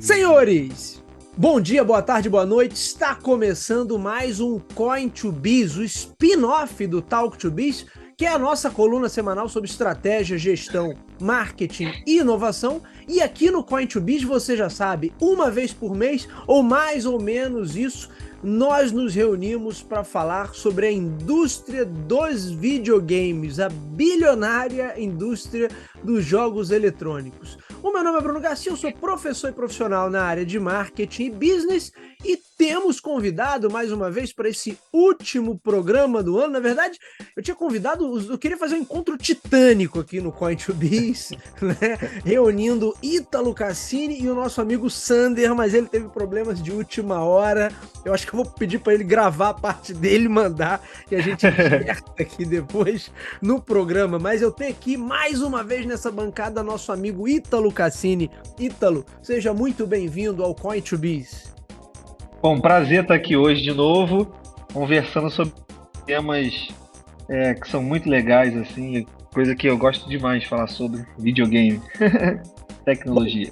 Senhores, bom dia, boa tarde, boa noite. Está começando mais um Coin to Biz, o spin-off do Talk to Biz, que é a nossa coluna semanal sobre estratégia, gestão, marketing e inovação. E aqui no Coin to Biz, você já sabe, uma vez por mês, ou mais ou menos isso, nós nos reunimos para falar sobre a indústria dos videogames, a bilionária indústria dos jogos eletrônicos. O meu nome é Bruno Garcia, eu sou professor e profissional na área de marketing e business e temos convidado mais uma vez para esse último programa do ano. Na verdade, eu tinha convidado, eu queria fazer um encontro titânico aqui no Coin to Biz, né? Reunindo Ítalo Cassini e o nosso amigo Sander, mas ele teve problemas de última hora. Eu acho que eu vou pedir para ele gravar a parte dele e mandar, e a gente acerta aqui depois no programa. Mas eu tenho aqui mais uma vez nessa bancada nosso amigo Ítalo Cassini. Ítalo, seja muito bem-vindo ao Coin to Biz. Bom, prazer estar aqui hoje de novo, conversando sobre temas que são muito legais, assim, coisa que eu gosto demais de falar sobre videogame, tecnologia.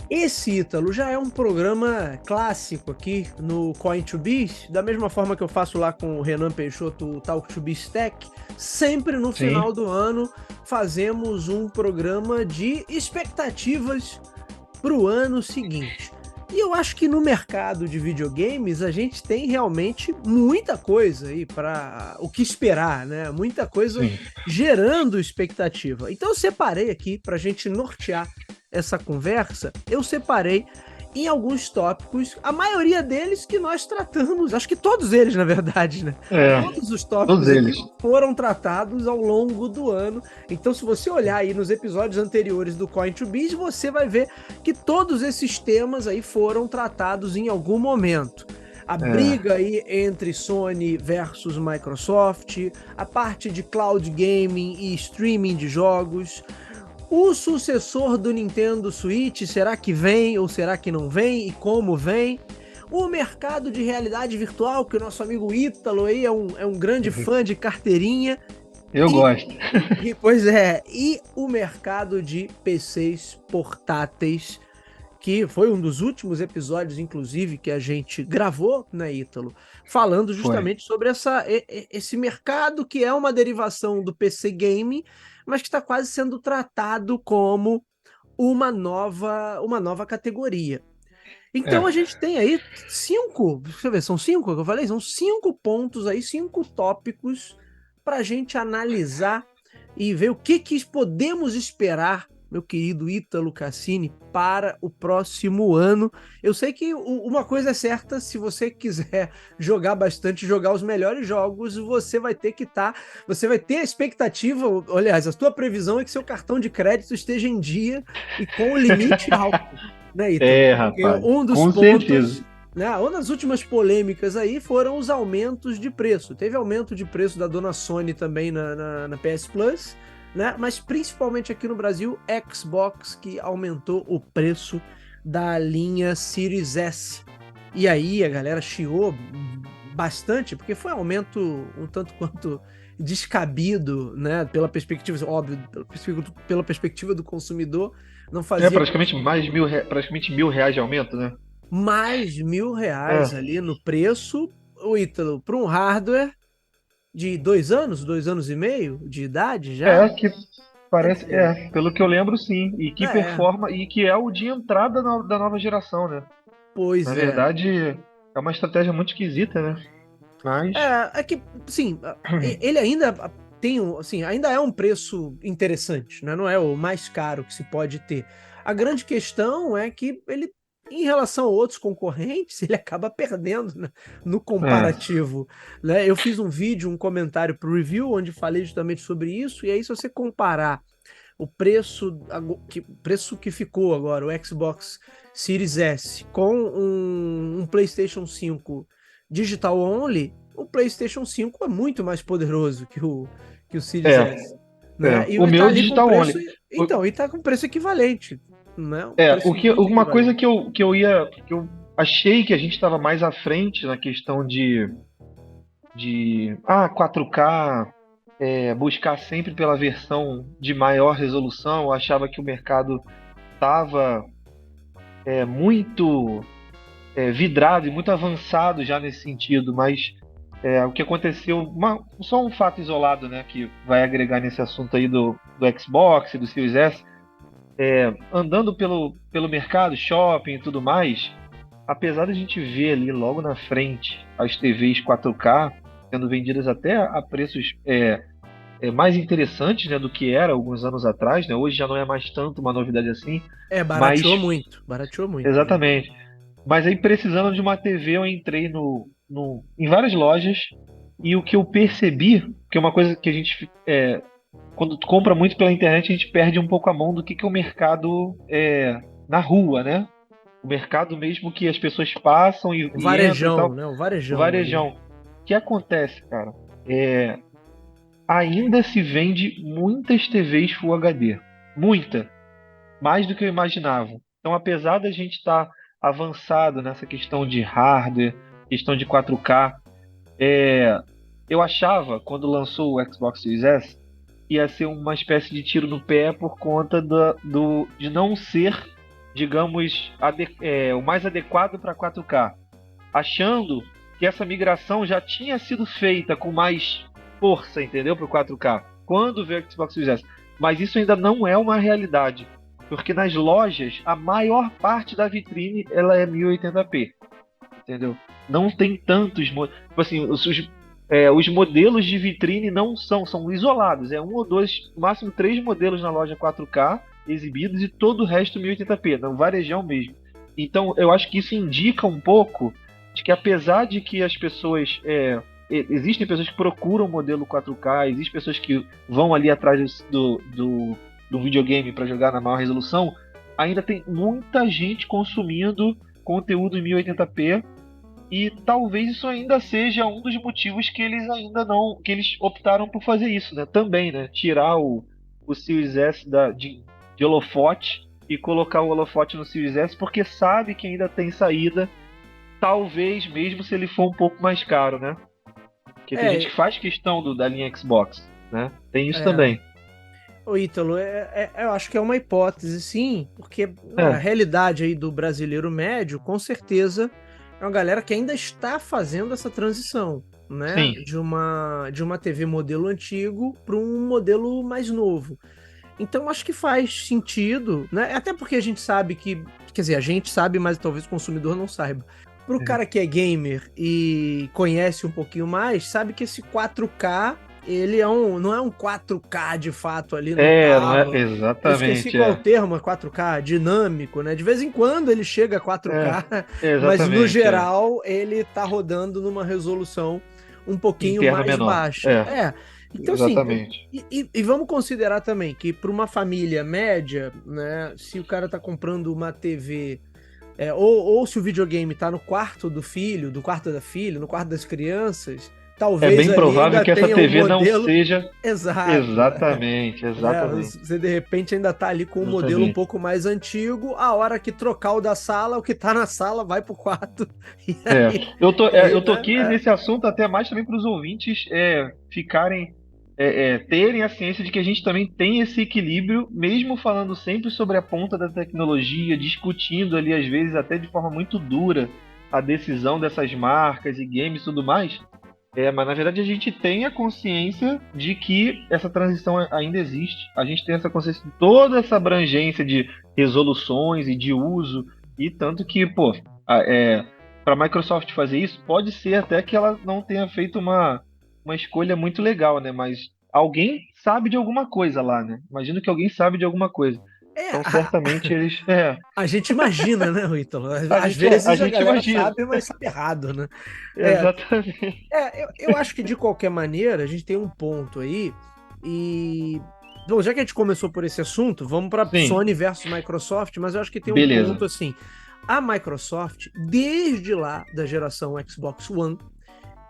Esse, Ítalo, já é um programa clássico aqui no Coin to Biz, da mesma forma que eu faço lá com o Renan Peixoto, o Talk to Biz Tech. Sempre no final do ano fazemos um programa de expectativas para o ano seguinte. E eu acho que no mercado de videogames a gente tem realmente muita coisa aí para o que esperar, né? Muita coisa gerando expectativa. Então eu separei aqui para a gente nortear essa conversa, eu separei em alguns tópicos, a maioria deles que nós tratamos, acho que todos eles, na verdade, né? Todos os tópicos todos eles foram tratados ao longo do ano. Então, se você olhar aí nos episódios anteriores do Coin to Biz, você vai ver que todos esses temas aí foram tratados em algum momento. A briga aí entre Sony versus Microsoft, a parte de cloud gaming e streaming de jogos. O sucessor do Nintendo Switch, será que vem ou será que não vem e como vem? O mercado de realidade virtual, que o nosso amigo Ítalo aí é um grande fã de carteirinha. Eu gosto. Pois é, e o mercado de PCs portáteis, que foi um dos últimos episódios, inclusive, que a gente gravou, né, Ítalo? Falando justamente sobre esse mercado que é uma derivação do PC Game, mas que está quase sendo tratado como uma nova categoria. Então a gente tem aí deixa eu ver, são 5 que eu falei? São 5 pontos aí, 5 tópicos para a gente analisar e ver o que podemos esperar, meu querido Ítalo Cassini, para o próximo ano. Eu sei que uma coisa é certa, se você quiser jogar bastante, jogar os melhores jogos, você vai ter você vai ter a expectativa, aliás, a tua previsão é que seu cartão de crédito esteja em dia e com o limite alto, né, Ítalo? Porque rapaz, um dos com pontos, certeza. né, uma das últimas polêmicas aí foram os aumentos de preço. Teve aumento de preço da dona Sony também na PS Plus, né? Mas principalmente aqui no Brasil, Xbox, que aumentou o preço da linha Series S. E aí a galera chiou bastante, porque foi um aumento um tanto quanto descabido, né? Pela perspectiva, óbvio, pela perspectiva do consumidor, não fazia Praticamente praticamente R$ 1.000 de aumento, né? mais R$ 1.000 ali no preço, o Ítalo, para um hardware de 2 anos e meio de idade já. Que parece, dizer, pelo que eu lembro, sim. E que é, performa, e que é o de entrada da nova geração, né? Na pois é. verdade, é uma estratégia muito esquisita, né? Mas. É que, sim, ele ainda tem assim, ainda é um preço interessante, né? Não é o mais caro que se pode ter. A grande questão é que ele, em relação a outros concorrentes, ele acaba perdendo, né, no comparativo, né? Eu fiz um vídeo, um comentário para o review, onde falei justamente sobre isso, e aí se você comparar o preço que ficou agora, o Xbox Series S, com um PlayStation 5 Digital Only, o PlayStation 5 é muito mais poderoso que o Series S. Né? E O ele tá meu é ali com digital preço. only. Então, e tá com preço equivalente. Né? Um preço muito Uma coisa equivalente. que eu achei que a gente estava mais à frente na questão de 4K, buscar sempre pela versão de maior resolução. Eu achava que o mercado estava muito vidrado e muito avançado já nesse sentido, mas o que aconteceu, só um fato isolado, né, que vai agregar nesse assunto aí do Xbox e do Series S, andando pelo mercado, shopping e tudo mais, apesar da gente ver ali logo na frente as TVs 4K sendo vendidas até a preços mais interessantes, né, do que era alguns anos atrás, né? Hoje já não é mais tanto uma novidade assim, mas Barateou muito. Barateou muito, né? exatamente. Mas aí, precisando de uma TV, eu entrei em várias lojas e o que eu percebi, que é uma coisa que a gente, quando tu compra muito pela internet, a gente perde um pouco a mão do que é o mercado na rua, né? O mercado mesmo que as pessoas passam O e entram e varejão, tal. né? O O varejão ali. varejão. O que acontece, cara? Ainda se vende muitas TVs Full HD. Muita. Mais do que eu imaginava. Então, apesar da gente estar avançado nessa questão de hardware, questão de 4K, eu achava, quando lançou o Xbox Series S, ia ser uma espécie de tiro no pé por conta de não ser, digamos, o mais adequado para 4K. Achando que essa migração já tinha sido feita com mais força, entendeu? Para o 4K, quando veio o Xbox Series S. Mas isso ainda não é uma realidade. Porque nas lojas, a maior parte da vitrine ela é 1080p, entendeu? Não tem tantos... Tipo assim, os modelos de vitrine não são isolados. É um ou dois, no máximo três modelos na loja 4K exibidos e todo o resto 1080p, no varejão mesmo. Então, eu acho que isso indica um pouco de que, apesar de que as pessoas... existem pessoas que procuram o modelo 4K, existem pessoas que vão ali atrás do videogame para jogar na maior resolução, ainda tem muita gente consumindo conteúdo em 1080p e talvez isso ainda seja um dos motivos que eles ainda não, que eles optaram por fazer isso, né? Também, né? Tirar o Series S de holofote e colocar o holofote no Series S porque sabe que ainda tem saída, talvez mesmo se ele for um pouco mais caro, né? Porque tem gente que faz questão da linha Xbox, né? Tem isso também. Ô, Ítalo, eu acho que é uma hipótese, sim, porque a realidade aí do brasileiro médio, com certeza, é uma galera que ainda está fazendo essa transição, né? Sim. De uma TV modelo antigo para um modelo mais novo. Então, acho que faz sentido, né? Até porque a gente sabe que, quer dizer, a gente sabe, mas talvez o consumidor não saiba. Para o cara que é gamer e conhece um pouquinho mais, sabe que esse 4K ele não é um 4K de fato ali no Não é talo. Eu esqueci exatamente. qual é o termo, 4K, dinâmico, né? De vez em quando ele chega a 4K, mas no Exatamente. geral ele tá rodando numa resolução um pouquinho Interna mais menor. baixa. Então, Exatamente. assim, e vamos considerar também que para uma família média, né? Se o cara tá comprando uma TV, ou se o videogame tá no quarto do filho, do quarto da filha, no quarto das crianças, talvez É bem provável que essa TV não seja. exato. Exatamente. Você de repente ainda tá ali com um modelo um pouco mais antigo, a hora que trocar o da sala, o que tá na sala vai pro quarto. Eu tô aqui nesse assunto até mais também para os ouvintes ficarem terem a ciência de que a gente também tem esse equilíbrio, mesmo falando sempre sobre a ponta da tecnologia, discutindo ali às vezes até de forma muito dura a decisão dessas marcas e games e tudo mais. Mas na verdade a gente tem a consciência de que essa transição ainda existe. A gente tem essa consciência de toda essa abrangência de resoluções e de uso. E tanto que, para a Microsoft fazer isso, pode ser até que ela não tenha feito uma escolha muito legal, né? Mas alguém sabe de alguma coisa lá, né? Imagino que alguém sabe de alguma coisa. Então certamente eles... A gente imagina, né, Ítalo? Às a vezes a gente galera imagina. sabe, mas sabe errado, né? Exatamente. Eu acho que de qualquer maneira a gente tem um ponto aí e... Bom, já que a gente começou por esse assunto, vamos para Sony versus Microsoft, mas eu acho que tem um ponto assim. A Microsoft, desde lá da geração Xbox One,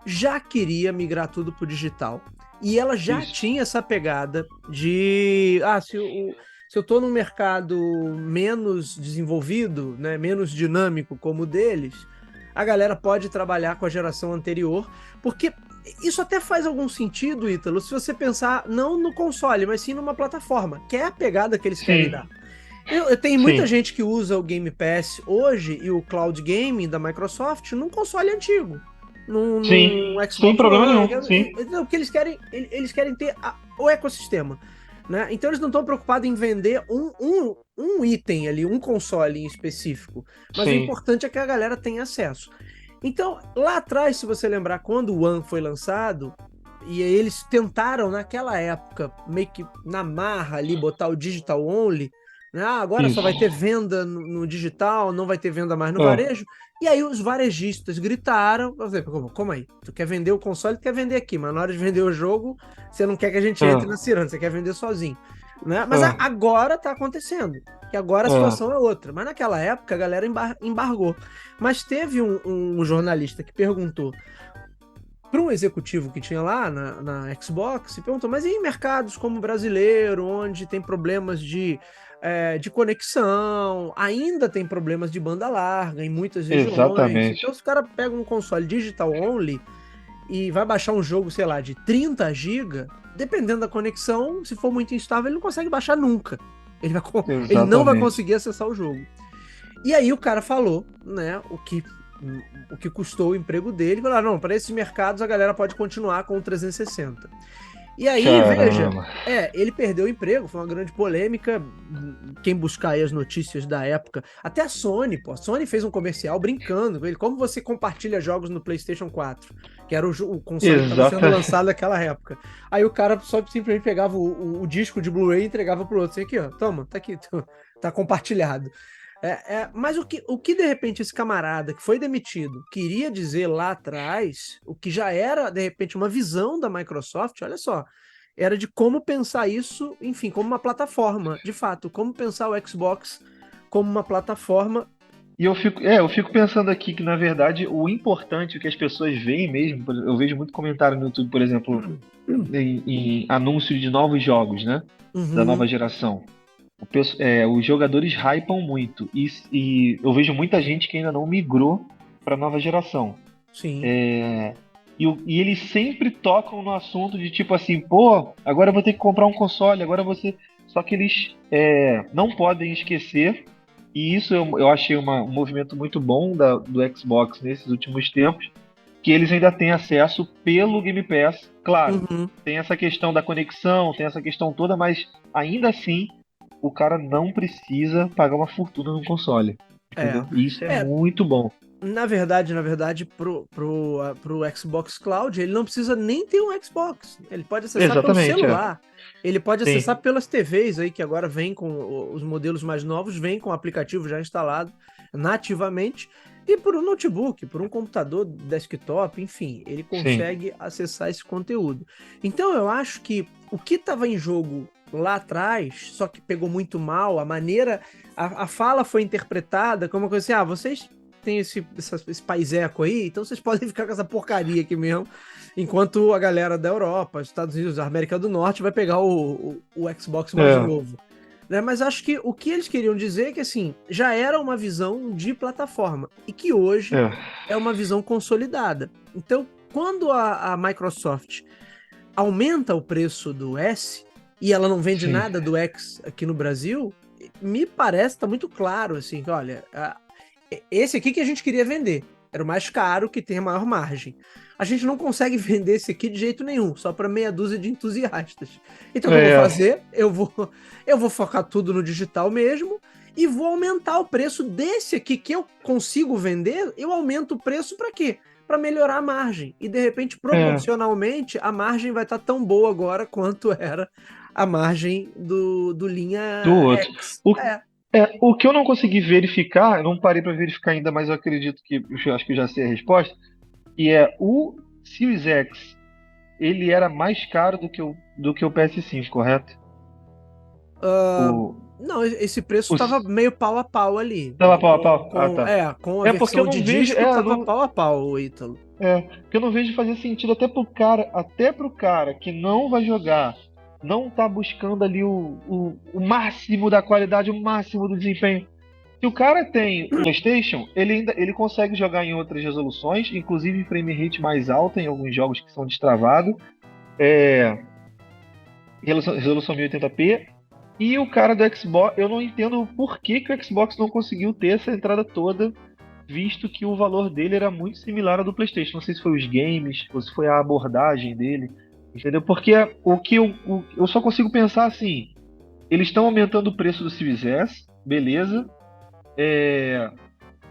já queria migrar tudo pro digital. E ela já tinha essa pegada de... se eu tô num mercado menos desenvolvido, né, menos dinâmico como o deles, a galera pode trabalhar com a geração anterior, porque isso até faz algum sentido, Ítalo, se você pensar não no console, mas sim numa plataforma, que é a pegada que eles querem dar. Eu tenho muita Sim, gente que usa o Game Pass hoje e o Cloud Gaming da Microsoft num console antigo, sim, num sem Xbox problema One. nenhum, sim, Porque eles querem ter o ecossistema, né? Então eles não estão preocupados em vender um item ali, um console em específico. Mas o sim, importante é que a galera tenha acesso. Então, lá atrás, se você lembrar, quando o One foi lançado, e aí eles tentaram, naquela época, meio que na marra ali, botar o digital only, né? Ah, agora só isso. vai ter venda no digital, não vai ter venda mais no É, varejo. E aí os varejistas gritaram, como aí? Tu quer vender o console, tu quer vender aqui, mas na hora de vender o jogo, você não quer que a gente entre na é, ciranda, você quer vender sozinho. Né? Mas é, agora tá acontecendo, que agora a é, situação é outra. Mas naquela época a galera embargou. Mas teve um jornalista que perguntou para um executivo que tinha lá na Xbox e perguntou: mas e em mercados como o brasileiro, onde tem problemas de conexão, ainda tem problemas de banda larga em muitas regiões. Então, exatamente, se o cara pega um console digital only e vai baixar um jogo, sei lá, de 30 GB, dependendo da conexão, se for muito instável, ele não consegue baixar nunca. Ele não vai exatamente. conseguir acessar o jogo. E aí o cara falou, né, o que custou o emprego dele, falou, não, para esses mercados a galera pode continuar com o 360. E aí, veja, Caramba. ele perdeu o emprego, foi uma grande polêmica. Quem buscar aí as notícias da época, até a Sony, pô, a Sony fez um comercial brincando com ele, como você compartilha jogos no PlayStation 4, que era o console que estava sendo Exata, lançado naquela época. Aí o cara só simplesmente pegava o disco de Blu-ray e entregava pro outro, assim, aqui, ó, toma, tá aqui, tá compartilhado. Mas o que de repente esse camarada que foi demitido queria dizer lá atrás, o que já era de repente uma visão da Microsoft, olha só, era de como pensar isso, enfim, como uma plataforma, de fato, como pensar o Xbox como uma plataforma. e eu fico pensando aqui que, na verdade, o importante, o que as pessoas veem mesmo, eu vejo muito comentário no YouTube, por exemplo, em anúncio de novos jogos, né? Da nova Uhum, geração. Os jogadores hypam muito. E eu vejo muita gente que ainda não migrou para a nova geração. sim. E eles sempre tocam no assunto de tipo assim, pô, agora eu vou ter que comprar um console, agora você. Só que eles não podem esquecer, e isso eu achei um movimento muito bom do Xbox nesses últimos tempos, que eles ainda têm acesso pelo Game Pass. Claro, Uhum. tem essa questão da conexão, tem essa questão toda, mas ainda assim o cara não precisa pagar uma fortuna no console. É. Entendeu? E isso é É, muito bom. na verdade, pro Xbox Cloud, ele não precisa nem ter um Xbox. Ele pode acessar pelo Exatamente, é. celular. Ele pode acessar Sim, pelas TVs aí, que agora vem com os modelos mais novos, vem com o aplicativo já instalado nativamente. E por um notebook, por um computador desktop, enfim, ele sim. consegue acessar esse conteúdo. Então eu acho que o que estava em jogo lá atrás, só que pegou muito mal, a maneira, a fala foi interpretada como uma coisa assim, vocês tem esse paiseco aí, então vocês podem ficar com essa porcaria aqui mesmo, enquanto a galera da Europa, Estados Unidos, América do Norte vai pegar o Xbox mais É, novo. Né? Mas acho que o que eles queriam dizer é que assim, já era uma visão de plataforma e que hoje é, é uma visão consolidada. Então, quando a Microsoft aumenta o preço do S e ela não vende sim. nada do X aqui no Brasil, me parece, tá muito claro, assim, que olha, esse aqui que a gente queria vender. Era o mais caro, que tem a maior margem. A gente não consegue vender esse aqui de jeito nenhum, só para meia dúzia de entusiastas. Então o que eu vou É, fazer? Eu vou focar tudo no digital mesmo e vou aumentar o preço desse aqui que eu consigo vender. Eu aumento o preço para quê? Para melhorar a margem. E de repente, é, proporcionalmente, a margem vai estar tão boa agora quanto era a margem do do linha outro. X. O, o que eu não consegui verificar, eu não parei para verificar ainda, mas eu acredito que, eu acho que eu já sei a resposta, e é o Series X, ele era mais caro do que o PS5, correto? Ah, O, não, esse preço o, estava meio pau a pau ali. tá lá, pau a Com, pau? Ah, com, tá. é, com a É porque eu versão de não vejo, disco tava não, pau a pau, o Ítalo. porque eu não vejo fazer sentido até pro cara que não vai jogar, não tá buscando ali o máximo da qualidade, o máximo do desempenho. Se o cara tem um PlayStation, ele consegue jogar em outras resoluções, inclusive em frame rate mais alta em alguns jogos que são destravados, resolução 1080p. E o cara do Xbox, eu não entendo por que que o Xbox não conseguiu ter essa entrada toda, visto que o valor dele era muito similar ao do PlayStation. Não sei se foi os games ou se foi a abordagem dele, entendeu? Porque o que eu só consigo pensar assim, eles estão aumentando o preço do Series S, beleza?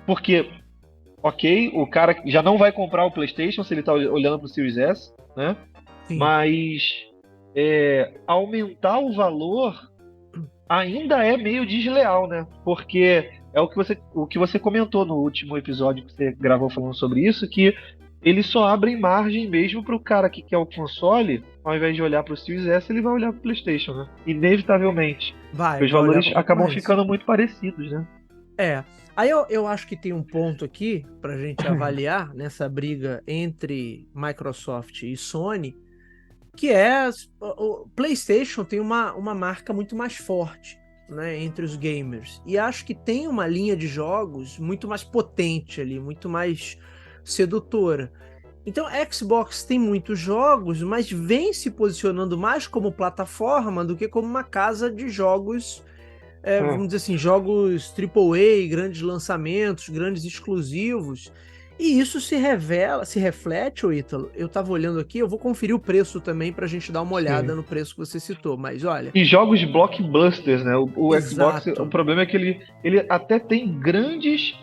Porque, ok, o cara já não vai comprar o PlayStation se ele está olhando para o Series S, né? Sim. Mas aumentar o valor ainda é meio desleal, né? Porque é o que você comentou no último episódio que você gravou falando sobre isso, que eles só abrem margem mesmo para o cara que quer o console, ao invés de olhar para o Series S, ele vai olhar para o PlayStation, né? Inevitavelmente. Vai, Porque os vai olhar valores para acabam concorrência. ficando muito parecidos, né? É. Aí eu acho que tem um ponto aqui para a gente avaliar nessa briga entre Microsoft e Sony, que é o PlayStation tem uma marca muito mais forte, né, entre os gamers. E acho que tem uma linha de jogos muito mais potente ali, muito mais sedutora. Então, a Xbox tem muitos jogos, mas vem se posicionando mais como plataforma do que como uma casa de jogos, É. vamos dizer assim, jogos AAA, grandes lançamentos, grandes exclusivos. E isso se revela, se reflete, ô Ítalo. Eu tava olhando aqui, eu vou conferir o preço também pra gente dar uma olhada Sim. no preço que você citou. Mas olha, E jogos blockbusters, né? O Xbox, o exato. problema é que ele até tem grandes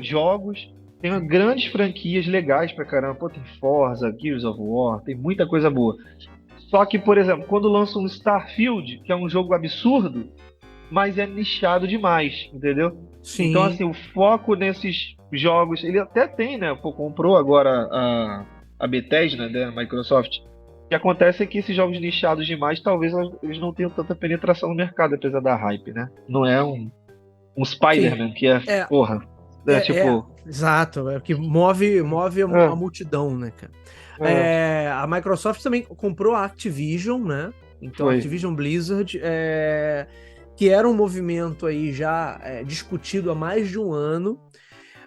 jogos, tem grandes franquias legais pra caramba. Pô, tem Forza, Gears of War, tem muita coisa boa. Só que, por exemplo, quando lança um Starfield, que é um jogo absurdo, mas é nichado demais, entendeu? Então, Sim. assim, o foco nesses jogos, ele até tem, né? Pô, comprou agora a Bethesda, né, a Microsoft. O que acontece é que esses jogos nichados demais, talvez eles não tenham tanta penetração no mercado, apesar da hype, né? Não é um Sim. Spider-Man, que é, É, porra, é tipo. exato. É o que move a É, multidão, né, cara? é, A Microsoft também comprou a Activision, né? Então, a foi. Activision Blizzard, que era um movimento aí já discutido há mais de um ano.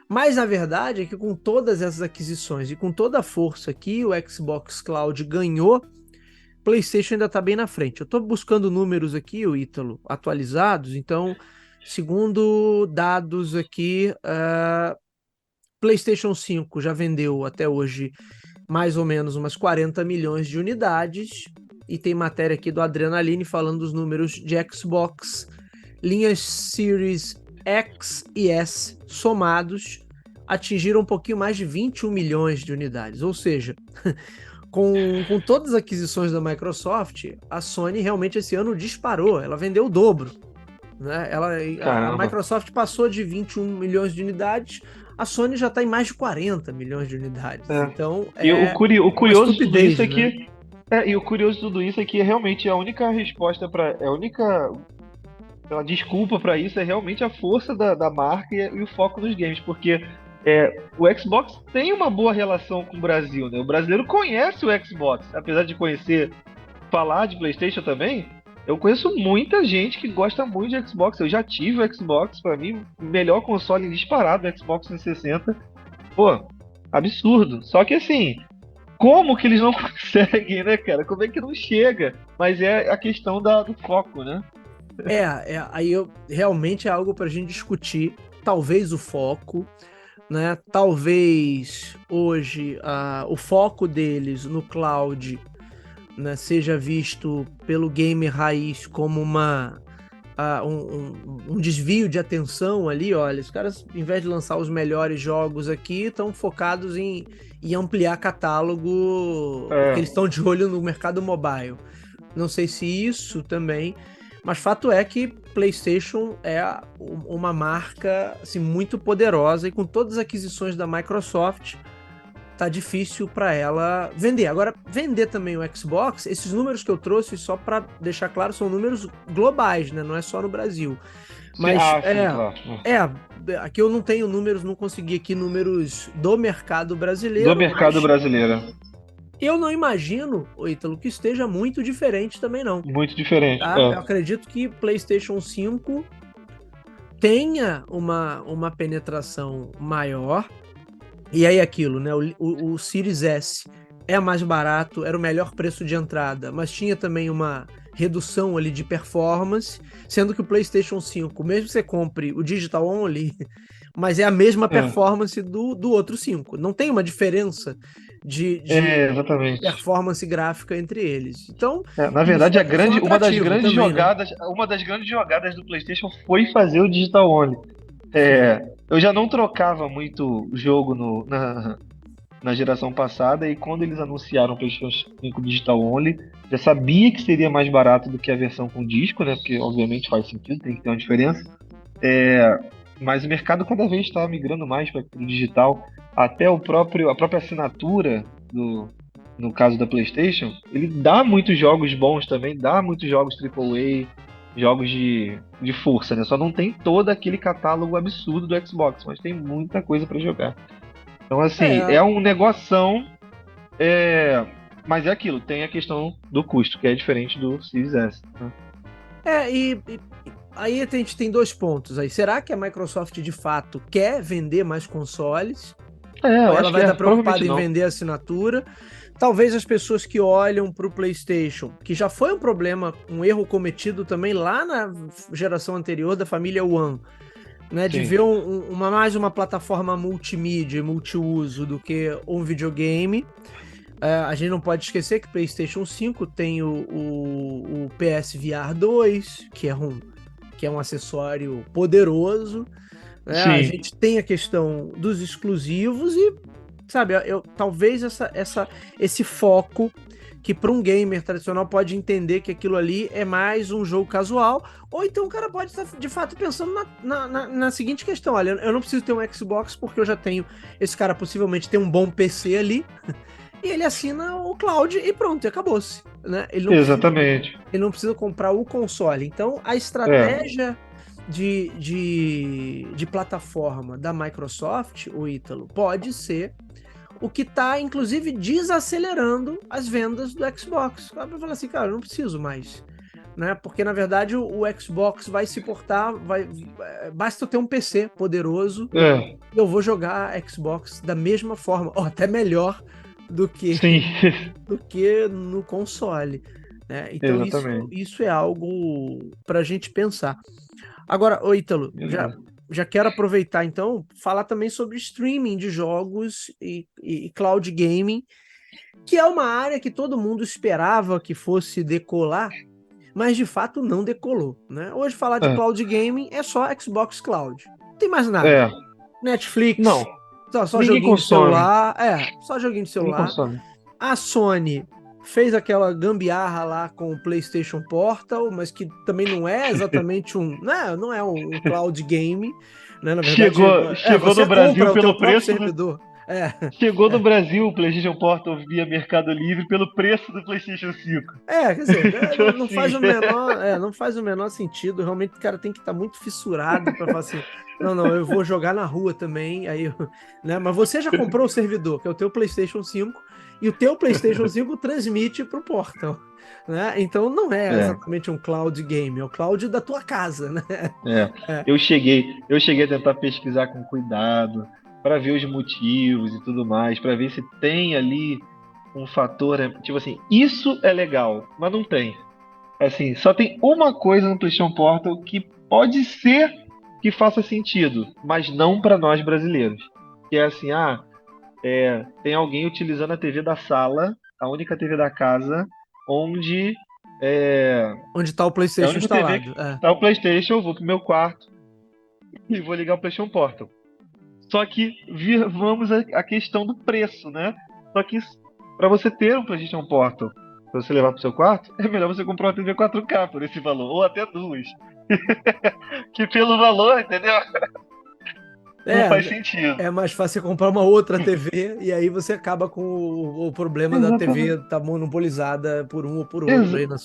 Mas a verdade é que com todas essas aquisições e com toda a força que o Xbox Cloud ganhou, PlayStation ainda está bem na frente. Eu estou buscando números aqui, o Ítalo, atualizados. Então, segundo dados aqui, PlayStation 5 já vendeu até hoje mais ou menos umas 40 milhões de unidades. E tem matéria aqui do Adrenaline falando dos números de Xbox, linhas Series X e S somados atingiram um pouquinho mais de 21 milhões de unidades. Ou seja, com todas as aquisições da Microsoft, a Sony realmente esse ano disparou, ela vendeu o dobro. Né? A Caramba. Microsoft passou de 21 milhões de unidades, a Sony já está em mais de 40 milhões de unidades. É. Então E o uma curioso de tudo isso estupidez, é né? que. E o curioso de tudo isso é que realmente a única resposta para. A única desculpa para isso é realmente a força da marca e o foco nos games, porque o Xbox tem uma boa relação com o Brasil, né? O brasileiro conhece o Xbox, apesar de conhecer, falar de PlayStation também. Eu conheço muita gente que gosta muito de Xbox. Eu já tive o Xbox, para mim, o melhor console disparado, o Xbox 360. Pô, absurdo. Só que assim, como que eles não conseguem, né, cara? Como é que não chega? Mas é a questão do foco, né? Aí realmente é algo para a gente discutir. Talvez o foco, né? Talvez hoje o foco deles no cloud, né, seja visto pelo gamer raiz como um desvio de atenção ali. Olha, os caras, em vez de lançar os melhores jogos aqui, estão focados em ampliar catálogo, porque eles É, estão de olho no mercado mobile. Não sei se isso também, mas fato é que PlayStation é uma marca assim, muito poderosa e com todas as aquisições da Microsoft tá difícil para ela vender. Agora, vender também o Xbox, esses números que eu trouxe, só para deixar claro, são números globais, né? Não é só no Brasil. Mas sim, claro. aqui eu não tenho números, não consegui aqui números do mercado Do brasileiro, mercado mas brasileiro. eu não imagino, Ítalo, que esteja muito diferente também não. Muito diferente. Tá? Eu acredito que PlayStation 5 tenha uma penetração maior. E aí aquilo, né? O Series S é mais barato, era o melhor preço de entrada, mas tinha também uma redução ali de performance, sendo que o PlayStation 5, mesmo que você compre o Digital Only, mas é a mesma performance do outro 5. Não tem uma diferença de Exatamente. performance gráfica entre eles. Então, Na isso verdade, é um uma das atrativo grandes também, né? jogadas do PlayStation foi fazer o Digital Only. Sim. Eu já não trocava muito jogo na geração passada, e quando eles anunciaram o PlayStation 5 Digital Only, já sabia que seria mais barato do que a versão com disco, né? Porque obviamente faz sentido, tem que ter uma diferença. Mas o mercado cada vez está migrando mais para o digital. Até a própria assinatura no caso da PlayStation, ele dá muitos jogos bons também, dá muitos jogos AAA, jogos de força, né? Só não tem todo aquele catálogo absurdo do Xbox, mas tem muita coisa para jogar. Então, assim, É, é um negoção, mas é aquilo, tem a questão do custo, que é diferente do Series S, né? e aí a gente tem dois pontos aí. Será que a Microsoft de fato quer vender mais consoles? Ou Eu ela acho vai que estar provavelmente preocupada em não. vender a assinatura? Talvez as pessoas que olham para o PlayStation, que já foi um problema, um erro cometido também lá na geração anterior da família One, né, de Sim, ver mais uma plataforma multimídia e multiuso do que um videogame. A gente não pode esquecer que o PlayStation 5 tem o PSVR 2, que é um acessório poderoso, né? A sim, gente tem a questão dos exclusivos e, sabe, talvez esse foco que para um gamer tradicional pode entender que aquilo ali é mais um jogo casual, ou então o cara pode estar de fato pensando na seguinte questão: olha, eu não preciso ter um Xbox porque eu já tenho, esse cara possivelmente tem um bom PC ali, e ele assina o cloud e pronto, e acabou-se, né? exatamente. Ele não precisa comprar o console. Então, a É, estratégia de plataforma da Microsoft, o Ítalo, pode ser o que está, inclusive, desacelerando as vendas do Xbox. O cara vai falar assim, cara, eu não preciso mais. Né? Porque, na verdade, o Xbox vai se portar, basta eu ter um PC poderoso é, e eu vou jogar Xbox da mesma forma, ou até melhor do que, sim, do que no console. Né? Então, isso, exatamente. isso é algo para a gente pensar. Agora, ô Ítalo, Beleza. já quero aproveitar então, falar também sobre streaming de jogos e cloud gaming, que é uma área que todo mundo esperava que fosse decolar, mas de fato não decolou, né? Hoje falar de É, cloud gaming é só Xbox Cloud. Não tem mais nada. é, Netflix, não, só ninguém joguinho de consome, celular, só joguinho de ninguém celular. consome. A Sony fez aquela gambiarra lá com o PlayStation Portal, mas que também não é exatamente não é um cloud game, né? Na verdade, Chegou você no Brasil compra o teu pelo próprio preço do, servidor. chegou no Brasil o PlayStation Portal via Mercado Livre pelo preço do PlayStation 5. Quer dizer, Então não assim, faz o menor, não faz o menor sentido. Realmente o cara tem que estar muito fissurado para falar assim, não, eu vou jogar na rua também, aí, né? Mas você já comprou o servidor, que é o teu PlayStation 5, e o teu PlayStation 5 transmite para o Portal, né? Então não é é, exatamente um cloud game, é o cloud da tua casa, né? é. É, Eu cheguei a tentar pesquisar com cuidado para ver os motivos e tudo mais, para ver se tem ali um fator, tipo assim, isso é legal, mas não tem. Assim, só tem uma coisa no PlayStation Portal que pode ser que faça sentido, mas não para nós brasileiros. Que é assim, tem alguém utilizando a TV da sala, a única TV da casa, onde é, onde está o é a PlayStation única TV que instalado. É. tá o PlayStation. Eu vou pro meu quarto e vou ligar o PlayStation Portal. Só que vamos à questão do preço, né? Só que para você ter um PlayStation Portal, para você levar pro seu quarto, é melhor você comprar uma TV 4K por esse valor, ou até duas. Que pelo valor, entendeu? Não É, faz sentido. é mais fácil você comprar uma outra TV e aí você acaba com o problema da TV Exatamente. estar monopolizada por um ou por outro aí na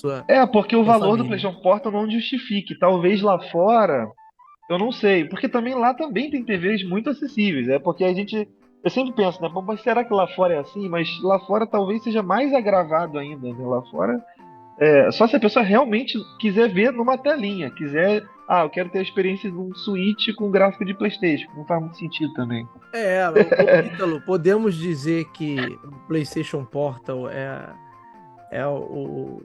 Porque o sua valor do família. PlayStation Portal não justifique. Talvez lá fora, eu não sei. Porque também lá também tem TVs muito acessíveis. É porque eu sempre penso, né? "Pô, mas será que lá fora é assim?" Mas lá fora talvez seja mais agravado ainda, né? Lá fora, só se a pessoa realmente quiser ver numa telinha. Eu quero ter a experiência de um Switch com gráfico de PlayStation. Não faz muito sentido também. O Ítalo, podemos dizer que o PlayStation Portal é o,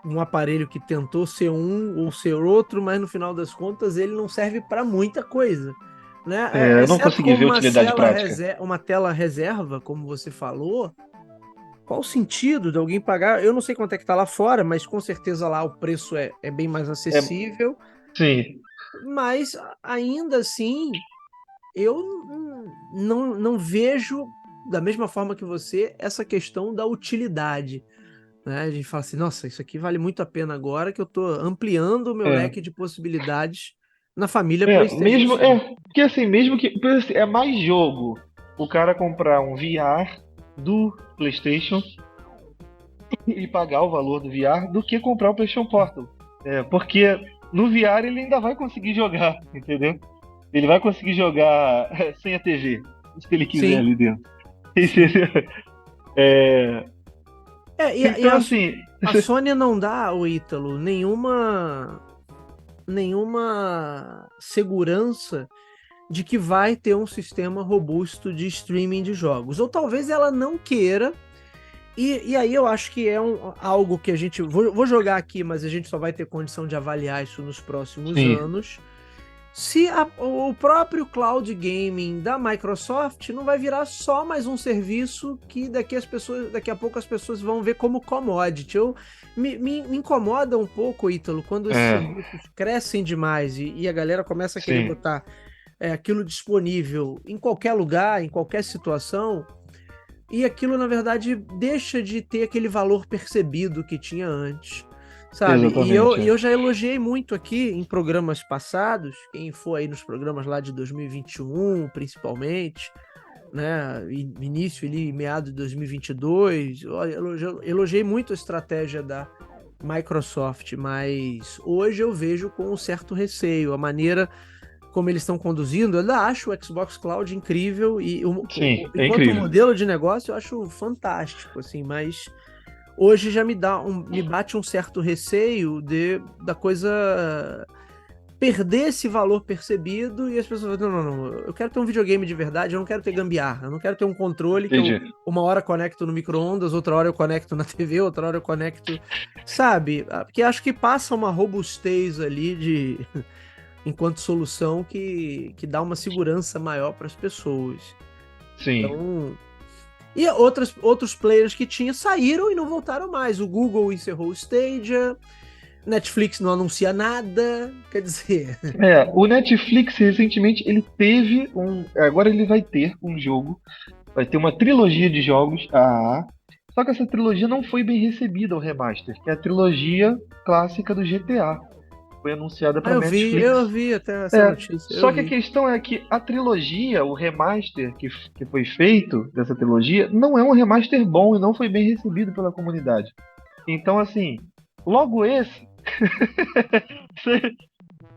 um aparelho que tentou ser um ou ser outro, mas no final das contas ele não serve para muita coisa, né? Eu não Exceto consegui como ver utilidade prática. uma tela reserva, como você falou. Qual o sentido de alguém pagar? Eu não sei quanto é que tá lá fora, mas com certeza lá o preço é bem mais É, acessível. sim, Mas ainda assim, eu não vejo, da mesma forma que você, essa questão da utilidade. Né? A gente fala assim, nossa, isso aqui vale muito a pena agora que eu estou ampliando o meu é. leque de possibilidades na família PlayStation Mesmo, 5. porque assim, mesmo que, porque, assim, é mais jogo o cara comprar um VR do PlayStation e pagar o valor do VR do que comprar o PlayStation Portal. Porque no VR ele ainda vai conseguir jogar, entendeu? Ele vai conseguir jogar sem a TV, se ele quiser Sim, ali dentro. sim. Entendeu? É, E então, assim, a Sony não dá, o Ítalo, nenhuma segurança de que vai ter um sistema robusto de streaming de jogos. Ou talvez ela não queira. E aí eu acho que é algo que a gente. Vou jogar aqui, mas a gente só vai ter condição de avaliar isso nos próximos sim, anos. Se o próprio cloud gaming da Microsoft não vai virar só mais um serviço que daqui a pouco as pessoas vão ver como commodity. Me incomoda um pouco, Ítalo, quando esses é, serviços crescem demais e a galera começa a querer sim, botar aquilo disponível em qualquer lugar, em qualquer situação, e aquilo, na verdade, deixa de ter aquele valor percebido que tinha antes, sabe? exatamente. E eu já elogiei muito aqui em programas passados, quem for aí nos programas lá de 2021, principalmente, né? Início ali, meado de 2022, olha, elogiei muito a estratégia da Microsoft, mas hoje eu vejo com um certo receio a maneira como eles estão conduzindo. Eu ainda acho o Xbox Cloud incrível e Sim, é enquanto incrível. modelo de negócio eu acho fantástico, assim, mas hoje já me bate um certo receio da coisa perder esse valor percebido e as pessoas falam, não, eu quero ter um videogame de verdade, eu não quero ter gambiarra, eu não quero ter um controle que eu Entendi. uma hora conecto no micro-ondas, outra hora eu conecto na TV, outra hora eu conecto, sabe? Porque acho que passa uma robustez ali de enquanto solução que dá uma segurança maior para as pessoas. Sim. Então, e outros players que tinha saíram e não voltaram mais. O Google encerrou o Stadia, Netflix não anuncia nada, quer dizer. O Netflix recentemente ele teve um. Agora ele vai ter um jogo. Vai ter uma trilogia de jogos AAA. Só que essa trilogia não foi bem recebida, o remaster, que é a trilogia clássica do GTA. Foi anunciada Ah, para eu Netflix. vi até essa É, notícia, eu só que a vi. questão é que a trilogia, o remaster que foi feito dessa trilogia, não é um remaster bom e não foi bem recebido pela comunidade. Então, assim, logo esse.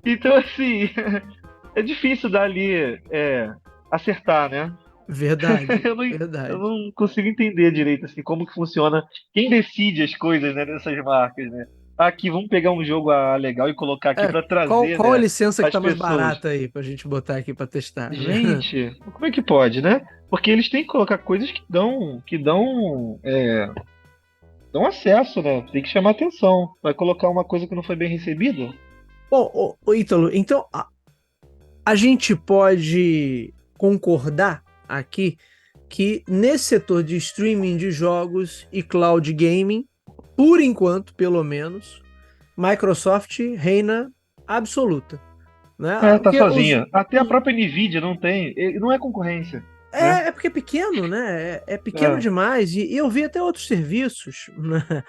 Então, assim, é difícil dali acertar, né? Verdade, Eu não, eu verdade. não consigo entender direito assim como que funciona. Quem decide as coisas, né, dessas marcas, né? Aqui, vamos pegar um jogo legal e colocar aqui para trazer, Qual a né, licença que as tá mais pessoas. barata aí pra gente botar aqui pra testar? Gente, como é que pode, né? Porque eles têm que colocar coisas que dão acesso, né? Tem que chamar atenção. Vai colocar uma coisa que não foi bem recebida? Bom, Ítalo, então a gente pode concordar aqui que nesse setor de streaming de jogos e cloud gaming, por enquanto, pelo menos, Microsoft reina absoluta, né? Tá Porque sozinha. Até a própria Nvidia não tem, não é concorrência, né? é porque é pequeno, né? É pequeno É, demais e eu vi até outros serviços, né?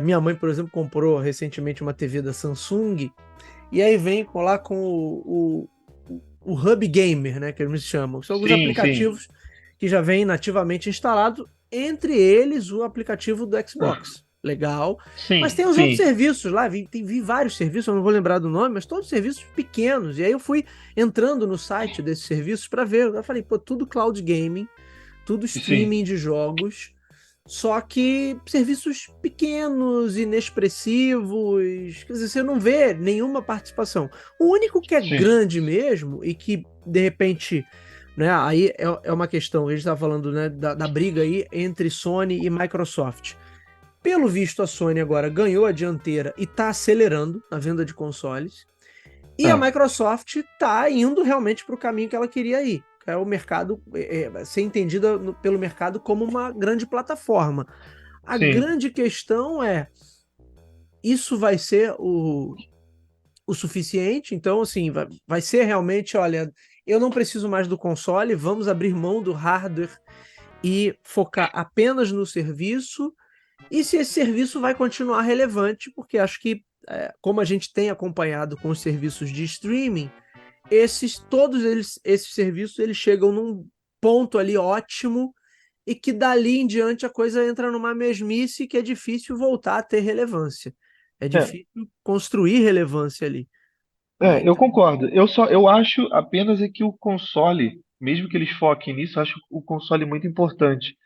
Minha mãe, por exemplo, comprou recentemente uma TV da Samsung e aí vem lá com o Hub Gamer, né? Que eles chamam. São alguns sim, sim. aplicativos que já vêm nativamente instalados, entre eles o aplicativo do Xbox. Legal. Mas Sim, tem os outros sim, serviços lá, vi vários serviços, eu não vou lembrar do nome, mas todos serviços pequenos. E aí eu fui entrando no site desses serviços para ver. Eu falei, pô, tudo cloud gaming, tudo sim, streaming de jogos, só que serviços pequenos, inexpressivos, quer dizer, você não vê nenhuma participação. O único que é sim, grande mesmo e que, de repente, né, aí é uma questão, a gente estava falando, né, da briga aí entre Sony e Microsoft. Pelo visto, a Sony agora ganhou a dianteira e está acelerando na venda de consoles. E a Microsoft está indo realmente para o caminho que ela queria ir. É o mercado, ser entendida pelo mercado como uma grande plataforma. A Sim. grande questão é, isso vai ser o suficiente? Então, assim, vai ser realmente, olha, eu não preciso mais do console, vamos abrir mão do hardware e focar apenas no serviço, e se esse serviço vai continuar relevante, porque acho que, como a gente tem acompanhado com os serviços de streaming, todos esses serviços, eles chegam num ponto ali ótimo, e que dali em diante a coisa entra numa mesmice que é difícil voltar a ter relevância. É É, difícil construir relevância ali. eu concordo. Eu acho apenas é que o console, mesmo que eles foquem nisso, eu acho o console muito importante.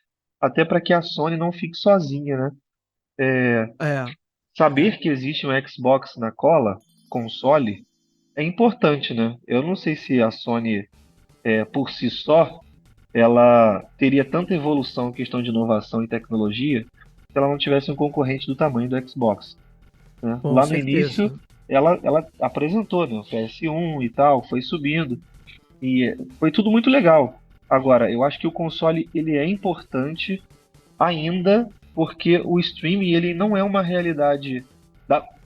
Até para que a Sony não fique sozinha, né? É, Saber que existe um Xbox na cola, console, é importante, né? Eu não sei se a Sony, por si só, ela teria tanta evolução em questão de inovação e tecnologia se ela não tivesse um concorrente do tamanho do Xbox, né? com Lá no início, certeza. ela apresentou, né, o PS1 e tal, foi subindo, e foi tudo muito legal. Agora, eu acho que o console ele é importante ainda porque o streaming ele não é uma realidade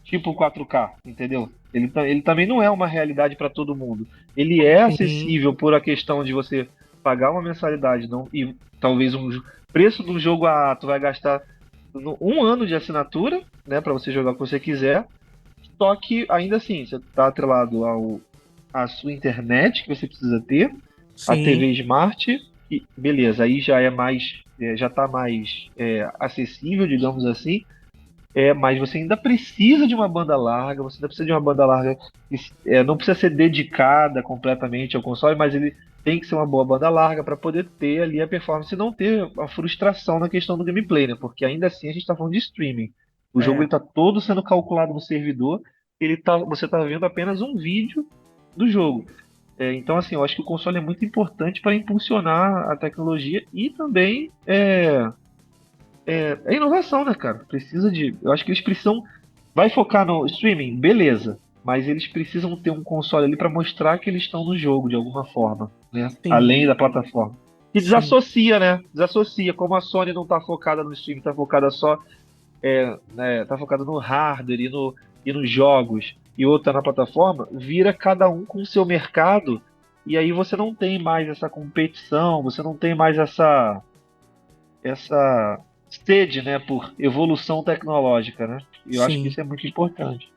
tipo 4K, entendeu? Ele também não é uma realidade para todo mundo. Ele é Sim, acessível por a questão de você pagar uma mensalidade não, e talvez preço do jogo tu vai gastar um ano de assinatura, né, para você jogar o que você quiser. Só que ainda assim, você está atrelado à sua internet que você precisa ter, a sim, TV Smart, e beleza, aí já é mais, já está mais acessível, digamos assim, mas você ainda precisa de uma banda larga, você ainda precisa de uma banda larga que não precisa ser dedicada completamente ao console, mas ele tem que ser uma boa banda larga para poder ter ali a performance e não ter a frustração na questão do gameplay, né? Porque ainda assim a gente está falando de streaming. O jogo é, está todo sendo calculado no servidor, você está vendo apenas um vídeo do jogo. Então, assim, eu acho que o console é muito importante para impulsionar a tecnologia e também é inovação, né, cara? Precisa de. Eu acho que eles precisam. Vai focar no streaming, beleza. Mas eles precisam ter um console ali para mostrar que eles estão no jogo de alguma forma, né? sim, Além da plataforma. E sim, desassocia, né? Desassocia. Como a Sony não tá focada no streaming, tá focada só. Tá focada no hardware e nos jogos, e outra na plataforma, vira cada um com o seu mercado. E aí você não tem mais essa competição, você não tem mais essa sede, né, por evolução tecnológica, né? E eu acho que sim. isso é muito importante.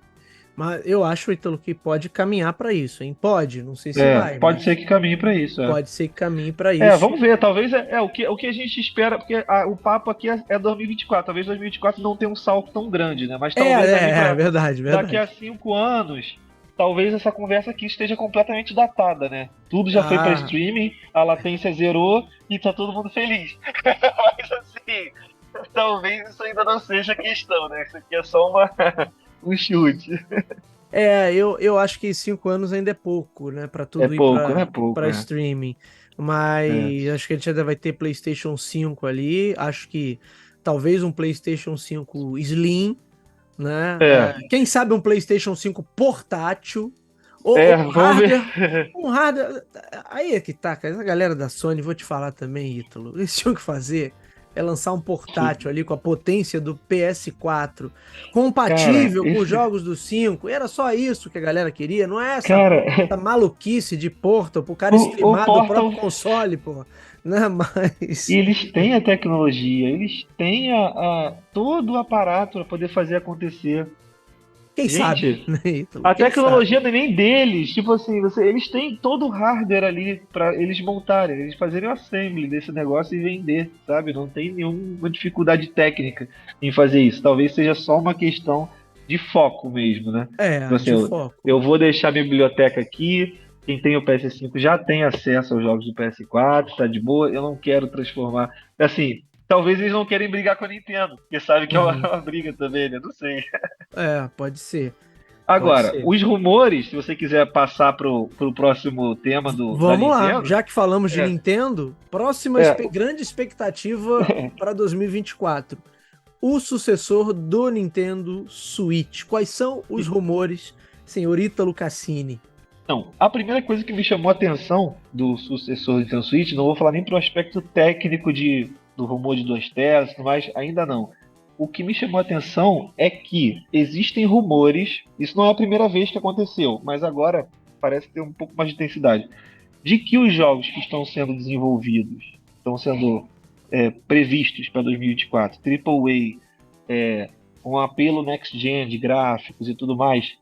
Mas eu acho, Ítalo, que pode caminhar para isso, hein? Pode, não sei se vai, Pode ser mas que caminhe para isso, pode ser que caminhe para isso. Vamos ver, talvez o que a gente espera, porque o papo aqui é 2024, talvez 2024 não tenha um salto tão grande, né? Mas talvez ali para Verdade, daqui a verdade. 5 anos, talvez essa conversa aqui esteja completamente datada, né? Tudo já foi para Ah, streaming, a latência zerou e tá todo mundo feliz. Mas assim, talvez isso ainda não seja questão, né? Isso aqui é só um chute. eu acho que 5 anos ainda é pouco, né, para É tudo ir pouco, não é pouco, para streaming. é. Mas acho que a gente ainda vai ter PlayStation 5 ali. Acho que talvez um PlayStation 5 Slim, né? É, Quem sabe um PlayStation 5 portátil ou vamos ver. um hardware. Aí é que tá, cara. Essa galera da Sony, vou te falar também, Ítalo. Eles tinham que fazer lançar um portátil ali com a potência do PS4, Cara, compatível com os jogos do 5. Era só isso que a galera queria, não é cara, essa maluquice de Portal pro cara o streamar do próprio Portal. console, pô. Né? E Mas eles têm a tecnologia, eles têm todo o aparato para poder fazer acontecer. quem sabe, Gente, né, Ítalo? a Quem sabe? tecnologia não é nem deles. Tipo assim, eles têm todo o hardware ali para eles montarem, eles fazerem o assembly desse negócio e vender, sabe? Não tem nenhuma dificuldade técnica em fazer isso. Talvez seja só uma questão de foco mesmo, né? Tipo assim, De foco. eu vou deixar minha biblioteca aqui. Quem tem o PS5 já tem acesso aos jogos do PS4, tá de boa. Eu não quero transformar. Assim, talvez eles não querem brigar com a Nintendo, porque sabe que é uma, Uhum. uma briga também, né? Não sei. Pode ser. Pode Agora, ser. os rumores, se você quiser passar pro próximo tema da Vamos lá, Nintendo, já que falamos de é, Nintendo, próxima é, grande expectativa para 2024. o sucessor do Nintendo Switch. Quais são os rumores, senhor Ítalo Cassini? Não, a primeira coisa que me chamou a atenção do sucessor do Nintendo Switch, não vou falar nem pro aspecto técnico do rumor de 2 telas e tudo mais, ainda não. O que me chamou a atenção é que existem rumores, isso não é a primeira vez que aconteceu, mas agora parece ter um pouco mais de intensidade, de que os jogos que estão sendo desenvolvidos, estão sendo previstos para 2024, AAA, com apelo next gen de gráficos e tudo mais,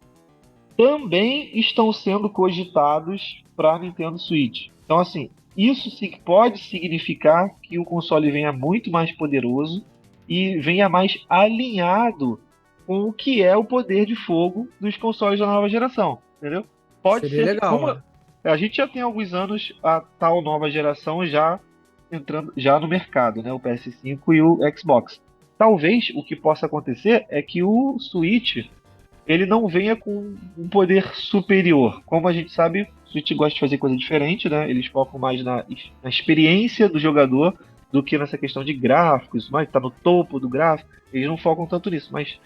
também estão sendo cogitados para Nintendo Switch. Então, assim, isso pode significar que o console venha muito mais poderoso e venha mais alinhado com o que é o poder de fogo dos consoles da nova geração, entendeu? Pode Seria ser que, legal, como né? a gente já tem alguns anos a tal nova geração já entrando já no mercado, né? O PS5 e o Xbox. Talvez o que possa acontecer é que o Switch ele não venha com um poder superior. Como a gente sabe, o Switch gosta de fazer coisa diferente, né? Eles focam mais na experiência do jogador do que nessa questão de gráficos, mas tá no topo do gráfico. Eles não focam tanto nisso, mas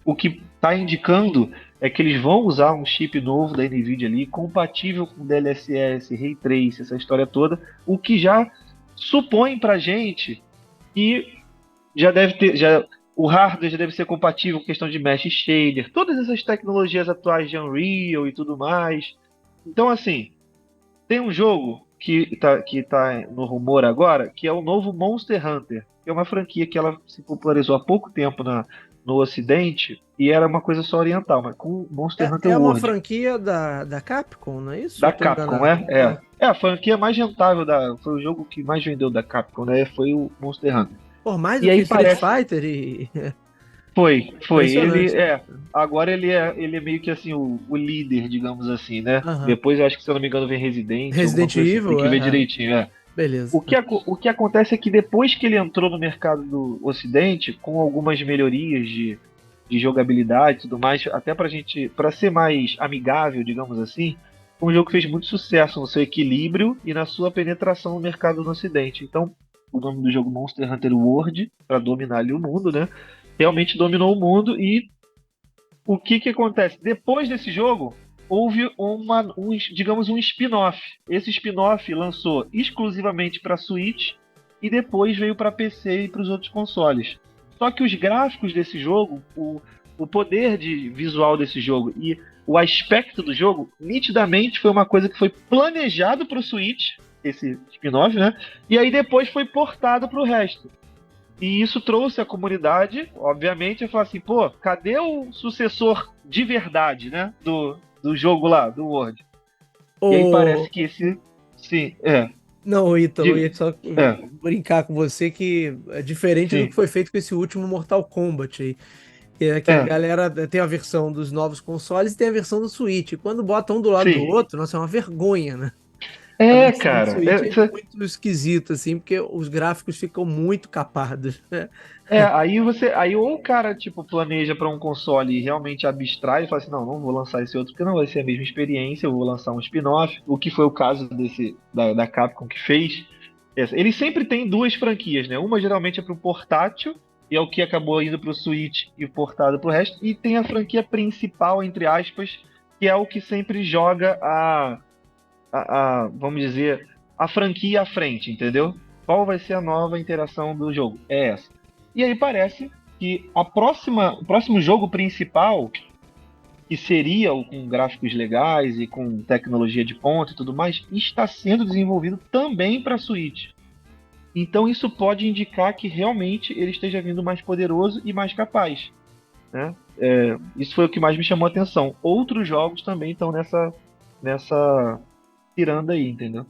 o que está indicando é que eles vão usar um chip novo da Nvidia ali, compatível com DLSS, Ray Trace, essa história toda, o que já supõe pra gente que já deve ter, o hardware já deve ser compatível com questão de mesh shader, todas essas tecnologias atuais de Unreal e tudo mais. Então, assim, tem um jogo que tá no rumor agora, que é o novo Monster Hunter, que é uma franquia que ela se popularizou há pouco tempo no Ocidente e era uma coisa só oriental, mas com Monster Hunter É uma World, franquia da Capcom, não é isso? da Eu tô Capcom, enganado. é a franquia mais rentável, foi o jogo que mais vendeu da Capcom, né? Foi o Monster Hunter. Por mais E do que aí Street parece. Fighter e. Foi. Impressionante. Agora ele é meio que assim, o líder, digamos assim, né? Aham. Depois eu acho que, se eu não me engano, vem Resident, alguma Resident coisa assim. Tem Evil, que ver direitinho, é. beleza. O que acontece é que depois que ele entrou no mercado do Ocidente, com algumas melhorias de jogabilidade e tudo mais, até para ser mais amigável, digamos assim, foi um jogo que fez muito sucesso no seu equilíbrio e na sua penetração no mercado no Ocidente. Então, o nome do jogo Monster Hunter World, para dominar ali o mundo, né? Realmente dominou o mundo e o que acontece? Depois desse jogo, houve digamos, um spin-off. Esse spin-off lançou exclusivamente para Switch e depois veio para PC e para os outros consoles. Só que os gráficos desse jogo, o poder de visual desse jogo e o aspecto do jogo, nitidamente foi uma coisa que foi planejado para o Switch, esse spin-off, né? E aí depois foi portado para o resto. E isso trouxe a comunidade, obviamente, a falar assim, pô, cadê o sucessor de verdade, né? Do jogo lá, do World. E aí O... parece que esse. Sim, Não, Ítalo, eu ia só é, brincar com você que é diferente do que sim, foi feito com esse último Mortal Kombat aí. Que a é, galera tem a versão dos novos consoles e tem a versão do Switch. E quando botam um do lado do sim. outro, nossa, é uma vergonha, né? A É, versão do cara. Switch é muito esquisita, assim, porque os gráficos ficam muito capados, né? Aí ou o cara, tipo, planeja para um console e realmente abstrai e fala assim, não, não vou lançar esse outro porque não vai ser a mesma experiência, eu vou lançar um spin-off, o que foi o caso da Capcom que fez. Ele sempre tem duas franquias, né? Uma geralmente é pro portátil, e é o que acabou indo pro Switch e portado pro resto, e tem a franquia principal, entre aspas, que é o que sempre joga vamos dizer, a franquia à frente, entendeu? Qual vai ser a nova interação do jogo? É essa. E aí parece que o próximo jogo principal, que seria com gráficos legais e com tecnologia de ponta e tudo mais, está sendo desenvolvido também para Switch. Então isso pode indicar que realmente ele esteja vindo mais poderoso e mais capaz, né? Isso foi o que mais me chamou a atenção. Outros jogos também estão nessa tiranda aí, entendeu?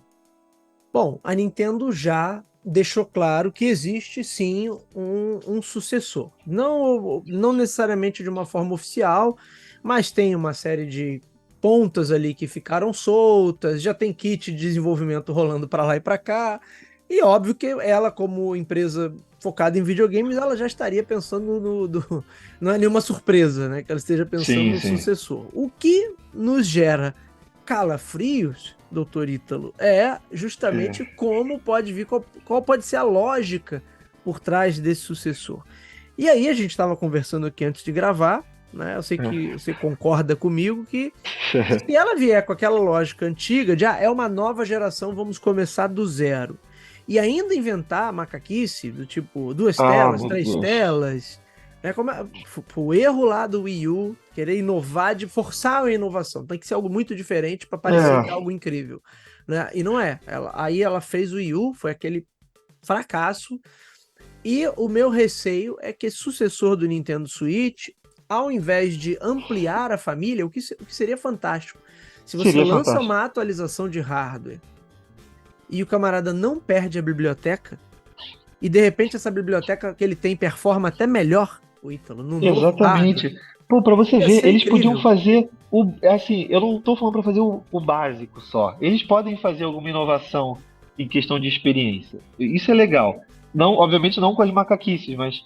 Bom, a Nintendo já deixou claro que existe sim um sucessor. Não necessariamente de uma forma oficial, mas tem uma série de pontas ali que ficaram soltas, já tem kit de desenvolvimento rolando para lá e para cá. E óbvio que ela, como empresa focada em videogames, ela já estaria pensando não é nenhuma surpresa, né? Que ela esteja pensando Sim, no sim. sucessor. O que nos gera calafrios, doutor Ítalo, é justamente É. como pode vir, qual pode ser a lógica por trás desse sucessor. E aí a gente estava conversando aqui antes de gravar, né? Eu sei que você concorda comigo que se ela vier com aquela lógica antiga de é uma nova geração, vamos começar do zero. E ainda inventar macaquice, do tipo, 2 telas, Meu 3 Deus. telas, né? O erro lá do Wii U, querer inovar, de forçar a inovação. Tem que ser algo muito diferente para parecer que é algo incrível. Né? E não é. Aí ela fez o Wii U, foi aquele fracasso. E o meu receio é que esse sucessor do Nintendo Switch, ao invés de ampliar a família, o que seria fantástico, se você Seria lança fantástico. uma atualização de hardware e o camarada não perde a biblioteca, e de repente essa biblioteca que ele tem performa até melhor, o Ítalo, no novo hardware, Exatamente. Pô, pra você ia ver, ser eles podiam incrível. fazer assim, eu não tô falando pra fazer o básico só. Eles podem fazer alguma inovação em questão de experiência. Isso é legal. Não, obviamente não com as macaquices, mas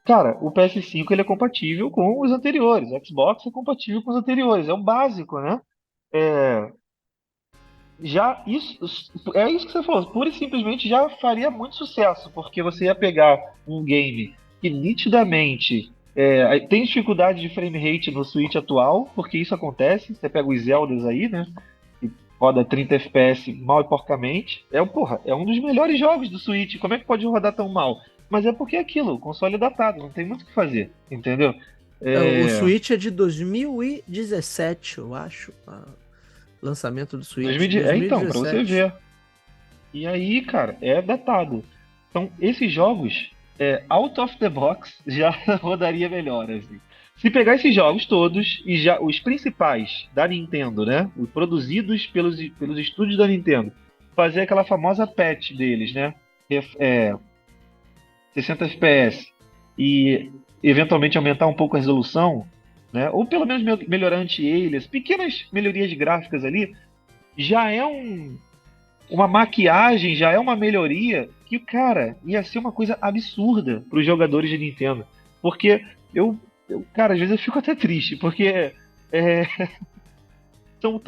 cara, o PS5 ele é compatível com os anteriores, o Xbox é compatível com os anteriores, é o básico, né? É, já é isso que você falou, pura e simplesmente já faria muito sucesso, porque você ia pegar um game que nitidamente tem dificuldade de frame rate no Switch atual, porque isso acontece, você pega os Zeldas aí, né? Que roda 30 FPS mal e porcamente. Porra, é um dos melhores jogos do Switch. Como é que pode rodar tão mal? Mas é porque é aquilo, o console é datado, não tem muito o que fazer, entendeu? O É, Switch é de 2017, eu acho. Lançamento do Switch, 2010 então, pra você 2017. ver. E aí, cara, é datado. Então, esses jogos, out of the box, já rodaria melhor, assim. Se pegar esses jogos todos, e já os principais da Nintendo, né? Os produzidos pelos estúdios da Nintendo, fazer aquela famosa patch deles, né? 60 FPS e eventualmente aumentar um pouco a resolução, né? Ou pelo menos melhorar anti-alias, pequenas melhorias gráficas ali, já é uma maquiagem, já é uma melhoria que, cara, ia ser uma coisa absurda para os jogadores de Nintendo. Porque cara, às vezes eu fico até triste, porque é, são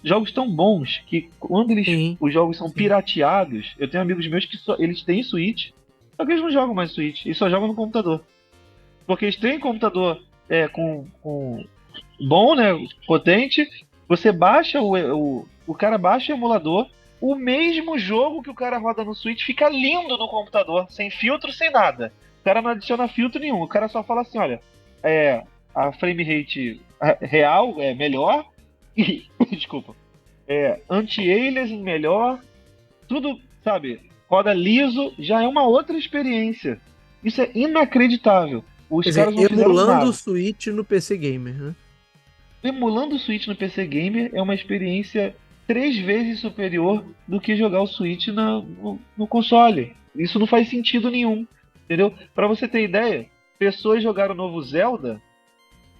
jogos tão bons que quando Sim, os jogos são sim. pirateados, eu tenho amigos meus que eles têm Switch, só que eles não jogam mais Switch, eles só jogam no computador. Porque eles têm computador com bom, né? Potente. Você baixa o cara baixa o emulador. O mesmo jogo que o cara roda no Switch fica lindo no computador, sem filtro, sem nada. O cara não adiciona filtro nenhum. O cara só fala assim: olha, a frame rate real é melhor. E, desculpa. Anti-aliasing melhor. Tudo, sabe? Roda liso. Já é uma outra experiência. Isso é inacreditável. Quer Os dizer, caras não fizeram emulando o nada. Switch no PC Gamer, né? Emulando o Switch no PC Gamer é uma experiência 3 vezes superior do que jogar o Switch no console. Isso não faz sentido nenhum, entendeu? Para você ter ideia, pessoas jogaram o novo Zelda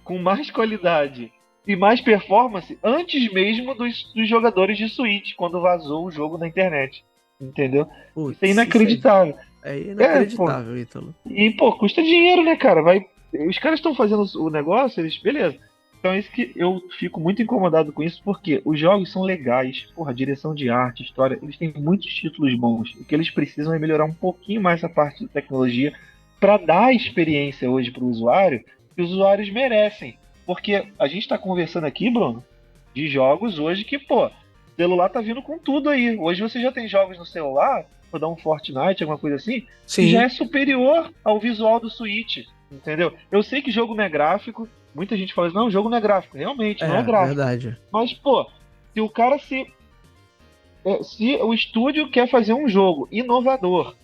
com mais qualidade e mais performance antes mesmo dos jogadores de Switch, quando vazou o jogo na internet, entendeu? Isso é Putz, inacreditável. é Pô, inacreditável, Ítalo. e, pô, custa dinheiro, né, cara? Os caras estão fazendo o negócio, eles, beleza. Então é isso que eu fico muito incomodado com isso, porque os jogos são legais, porra, direção de arte, história, eles têm muitos títulos bons. O que eles precisam é melhorar um pouquinho mais essa parte de tecnologia para dar a experiência hoje para o usuário que os usuários merecem. Porque a gente está conversando aqui, Bruno, de jogos hoje que, pô, o celular tá vindo com tudo aí. Hoje você já tem jogos no celular, vou dar um Fortnite, alguma coisa assim, que já Sim, é superior ao visual do Switch, entendeu? Eu sei que jogo não é gráfico, muita gente fala assim, não, o jogo não é gráfico. Realmente, não é gráfico. verdade. Mas, pô, se o cara se o estúdio quer fazer um jogo inovador,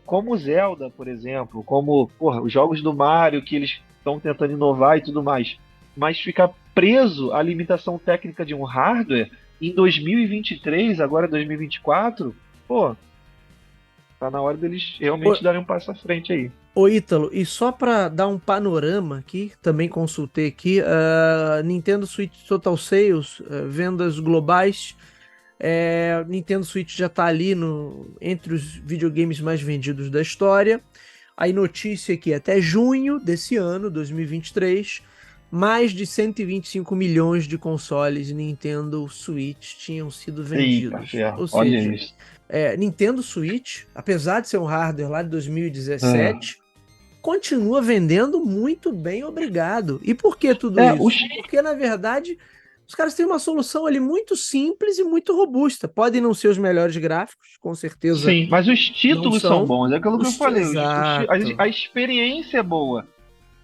como Zelda, por exemplo, como, porra, os jogos do Mario que eles estão tentando inovar e tudo mais, mas ficar preso à limitação técnica de um hardware em 2023, agora 2024, pô, tá na hora deles Ô, realmente darem um passo à frente aí. ô Ítalo, e só para dar um panorama aqui, também consultei aqui, Nintendo Switch Total Sales, vendas globais, Nintendo Switch já tá ali entre os videogames mais vendidos da história. Aí notícia aqui, até junho desse ano, 2023, mais de 125 milhões de consoles Nintendo Switch tinham sido Eita, vendidos. ferro, Ou olha seja, isso. Nintendo Switch, apesar de ser um hardware lá de É, 2017, continua vendendo muito bem, obrigado. E por que tudo É, isso? Porque, na verdade, os caras têm uma solução ali muito simples e muito robusta. Podem não ser os melhores gráficos, com certeza sim, mas os não títulos são são. bons, é aquilo que eu falei, Exato. a experiência é boa.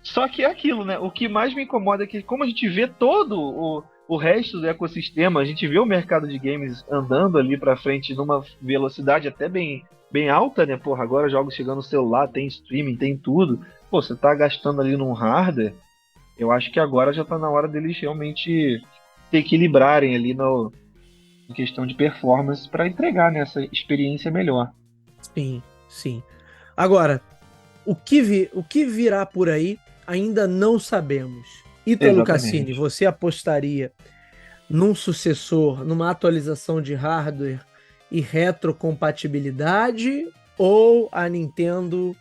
Só que é aquilo, né? O que mais me incomoda é que, como a gente vê todo o resto do ecossistema, a gente vê o mercado de games andando ali pra frente numa velocidade até bem alta, né? Porra, agora jogos chegando no celular, tem streaming, tem tudo. Pô, você tá gastando ali num hardware, eu acho que agora já tá na hora deles realmente se equilibrarem ali no, em questão de performance para entregar nessa experiência melhor. Sim, sim. Agora, o que virá por aí ainda não sabemos. Ítalo Cassini, Exatamente. você apostaria num sucessor, numa atualização de hardware e retrocompatibilidade, ou a Nintendo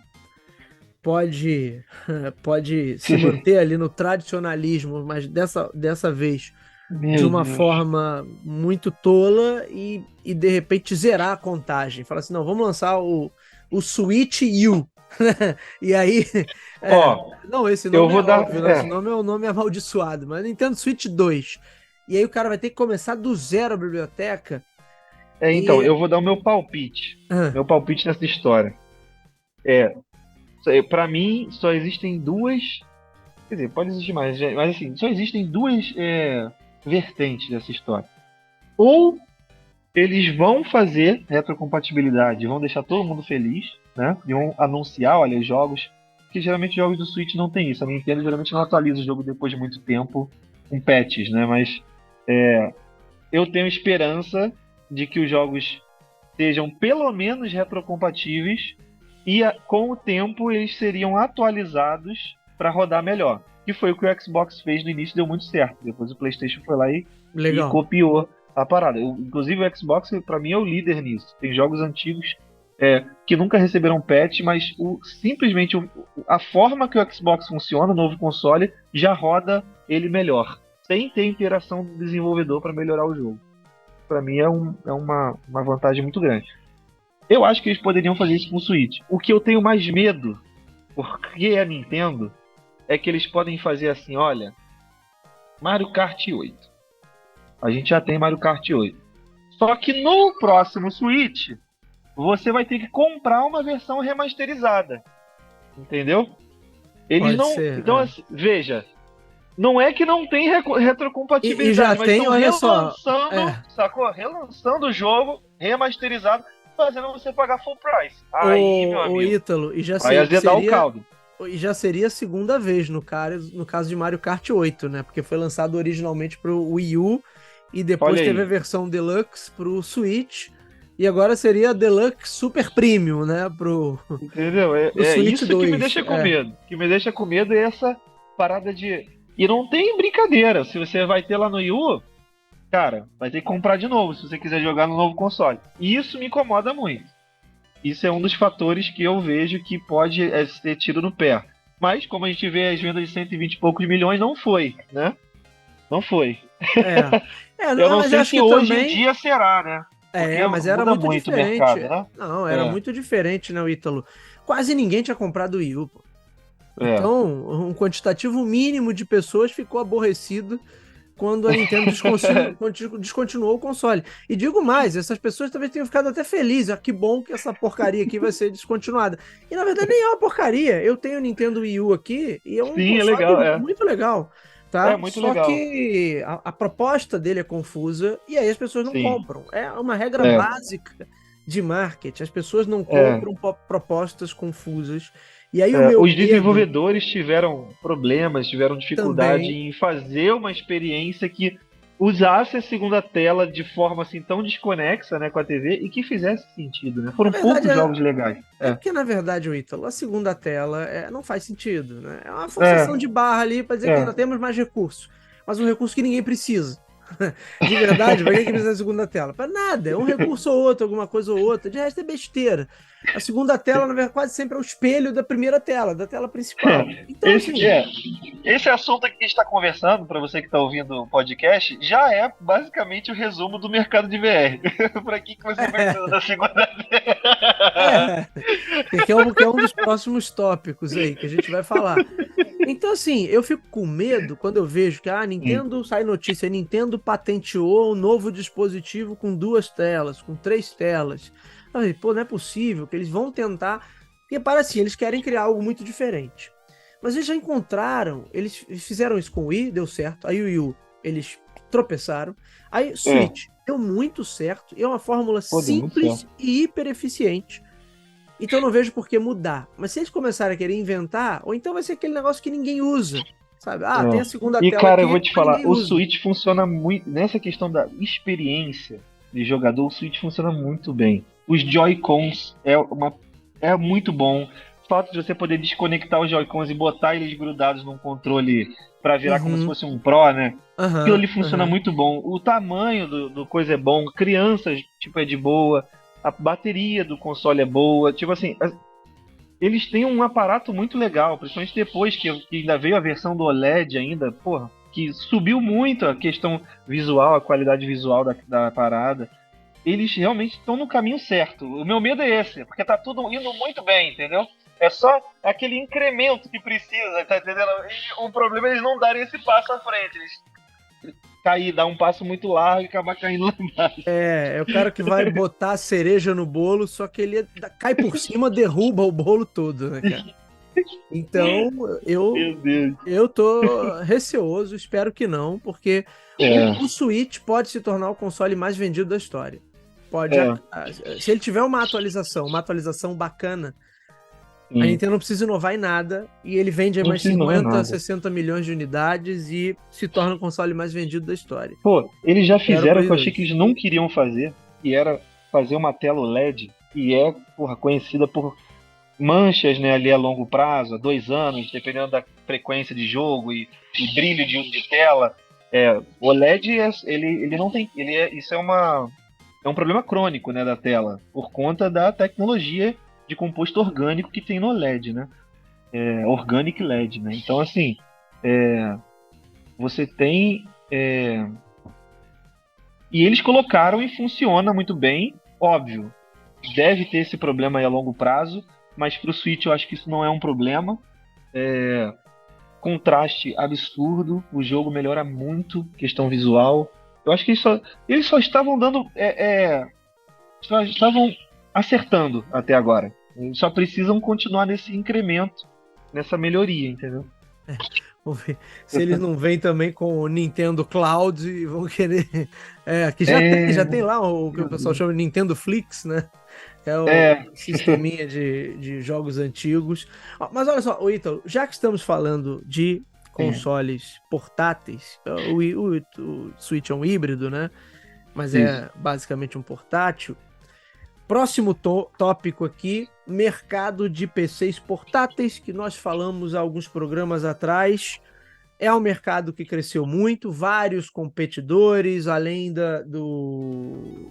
pode se manter ali no tradicionalismo, mas dessa vez de Meu uma Deus. forma muito tola e de repente zerar a contagem. Fala assim, não, vamos lançar o Switch U. E aí, é, Ó, não, esse eu nome é vou dar. óbvio, né? Esse nome é o nome amaldiçoado, mas Nintendo Switch 2. E aí o cara vai ter que começar do zero a biblioteca Então, e... eu vou dar o meu palpite. Ah, Meu palpite nessa história. É, para mim, só existem duas. Quer dizer, pode existir mais, mas assim, só existem duas vertentes dessa história. Ou eles vão fazer retrocompatibilidade, vão deixar todo mundo feliz, né? E vão anunciar, olha, os jogos. Que geralmente jogos do Switch não tem isso. A Nintendo geralmente não atualiza o jogo depois de muito tempo com patches, né? Mas eu tenho esperança de que os jogos sejam pelo menos retrocompatíveis e com o tempo eles seriam atualizados para rodar melhor. Que foi o que o Xbox fez no início, deu muito certo. Depois o PlayStation foi lá e legal. copiou a parada. Inclusive o Xbox, para mim, é o líder nisso. Tem jogos antigos que nunca receberam patch, mas simplesmente a forma que o Xbox funciona, o novo console, já roda ele melhor. Sem ter interação do desenvolvedor para melhorar o jogo. Para mim é uma vantagem muito grande. Eu acho que eles poderiam fazer isso com o Switch. O que eu tenho mais medo, porque é Nintendo, é que eles podem fazer assim, olha, Mario Kart 8. A gente já tem Mario Kart 8. Só que no próximo Switch, você vai ter que comprar uma versão remasterizada. Entendeu? Eles Pode não. ser. Então, É. assim, veja, não é que não tem E já retrocompatibilidade, mas tem, estão olha só. relançando, É, sacou? Relançando o jogo, remasterizado, fazendo você pagar full price. Aí, meu o amigo, Ítalo, vai azedar o caldo. e já seria a segunda vez no caso de Mario Kart 8, né? Porque foi lançado originalmente para o Wii U e depois Olha teve a aí. versão Deluxe para o Switch e agora seria a Deluxe Super Premium, né? Entendeu? Pro É Switch isso que me 2. deixa com É, medo. O que me deixa com medo é essa parada de. E não tem brincadeira. Se você vai ter lá no Wii U, cara, vai ter que comprar de novo se você quiser jogar no novo console. E isso me incomoda muito. Isso é um dos fatores que eu vejo que pode ser tiro no pé. Mas, como a gente vê as vendas de 120 e poucos milhões, não foi, né? Não foi. é. Eu não Mas eu sei acho se que hoje em também. dia será, né? Porque Mas era muda muito muito o mercado, diferente. né? Não, era É, muito diferente, né, o Ítalo? Quase ninguém tinha comprado o Wii U, pô. é. Então, um quantitativo mínimo de pessoas ficou aborrecido quando a Nintendo descontinuou o console. E digo mais, essas pessoas talvez tenham ficado até felizes. Ah, que bom que essa porcaria aqui vai ser descontinuada. E na verdade nem é uma porcaria. Eu tenho o Nintendo Wii U aqui e é um Sim, é console legal, é. muito legal, É tá? muito Só legal. que a proposta dele é confusa e aí as pessoas não Sim. compram. É uma regra É, básica de marketing. As pessoas não é. compram propostas confusas. E aí o meu Os medo desenvolvedores tiveram problemas, tiveram dificuldade também. em fazer uma experiência que usasse a segunda tela de forma assim tão desconexa, né, com a TV e que fizesse sentido, né? Na Foram verdade, poucos jogos legais. é porque, na verdade, o Ítalo, a segunda tela não faz sentido, né? É uma É, forçação de barra ali para dizer que ainda é, temos mais recursos. Mas um recurso que ninguém precisa. De verdade, pra que precisa da segunda tela? Para nada, é um recurso ou outro, alguma coisa ou outra. De resto é besteira. A segunda tela, na verdade, quase sempre é o espelho da primeira tela, da tela principal. Então, Esse, assim, é, esse assunto que a gente está conversando, para você que está ouvindo o podcast, já é basicamente o resumo do mercado de VR. Para que você precisa da segunda tela? é, que é um dos próximos tópicos aí que a gente vai falar. Então, assim, eu fico com medo quando eu vejo que a Sim. Nintendo, sai notícia, a Nintendo patenteou um novo dispositivo com 2 telas, com 3 telas. Aí, pô, não é possível que eles vão tentar. Porque parece assim, eles querem criar algo muito diferente. Mas eles já encontraram, eles fizeram isso com o Wii, deu certo. Aí o Wii U, eles tropeçaram. Aí É, Switch, deu muito certo. E é uma fórmula pô, deu muito certo. simples e hiper eficiente. Então eu não vejo por que mudar. Mas se eles começarem a querer inventar, ou então vai ser aquele negócio que ninguém usa, sabe? Ah, tem a segunda E, tela cara, eu aqui, vou te mas falar, ninguém o usa. Switch funciona muito. Nessa questão da experiência de jogador, o Switch funciona muito bem. Os Joy-Cons é muito bom. O fato de você poder desconectar os Joy-Cons e botar eles grudados num controle para virar como se Uhum, fosse um Pro, né? Aquilo aham, ali funciona aham. muito bom. O tamanho do coisa é bom. Crianças, tipo, é de boa. A bateria do console é boa. Tipo assim, eles têm um aparato muito legal, principalmente depois que ainda veio a versão do OLED ainda, porra, que subiu muito a questão visual, a qualidade visual da parada. Eles realmente estão no caminho certo. O meu medo é esse, porque tá tudo indo muito bem, entendeu? É só aquele incremento que precisa, tá entendendo? E o problema é eles não darem esse passo à frente. Eles dar um passo muito largo e acabar caindo lá embaixo. É o cara que vai botar a cereja no bolo, só que ele cai por cima, derruba o bolo todo, né, cara? Então, eu, Meu Deus. eu tô receoso, espero que não, porque É, o Switch pode se tornar o console mais vendido da história. Pode, é, se ele tiver uma atualização bacana, a sim. Nintendo não precisa inovar em nada e ele vende aí Não mais precisa inovar em 50, nada. 60 milhões de unidades e se torna o console mais vendido da história. Pô, eles já Espero fizeram para o que eu achei eles. que eles não queriam fazer, que era fazer uma tela OLED, e é, porra, conhecida por manchas, né, ali a longo prazo, a 2 anos, dependendo da frequência de jogo e brilho de tela. O OLED, ele não tem, isso é um problema crônico, né, da tela, por conta da tecnologia de composto orgânico que tem no OLED, né? Organic LED, né? Então, assim, você tem. E eles colocaram e funciona muito bem, óbvio. Deve ter esse problema aí a longo prazo, mas para o Switch eu acho que isso não é um problema. Contraste absurdo, o jogo melhora muito, questão visual. Eu acho que eles só estavam dando. Só estavam acertando até agora. Eles só precisam continuar nesse incremento, nessa melhoria, entendeu? Vamos ver se eles não vêm também com o Nintendo Cloud e vão querer. Que já tem lá o que o pessoal chama de Nintendo Flix, né? É o É, sisteminha de jogos antigos. Ó, mas olha só, Ítalo, já que estamos falando de sim, consoles portáteis, o Switch é um híbrido, né? Mas isso. é basicamente um portátil. Próximo tópico aqui, mercado de PCs portáteis, que nós falamos há alguns programas atrás. É um mercado que cresceu muito, vários competidores, além do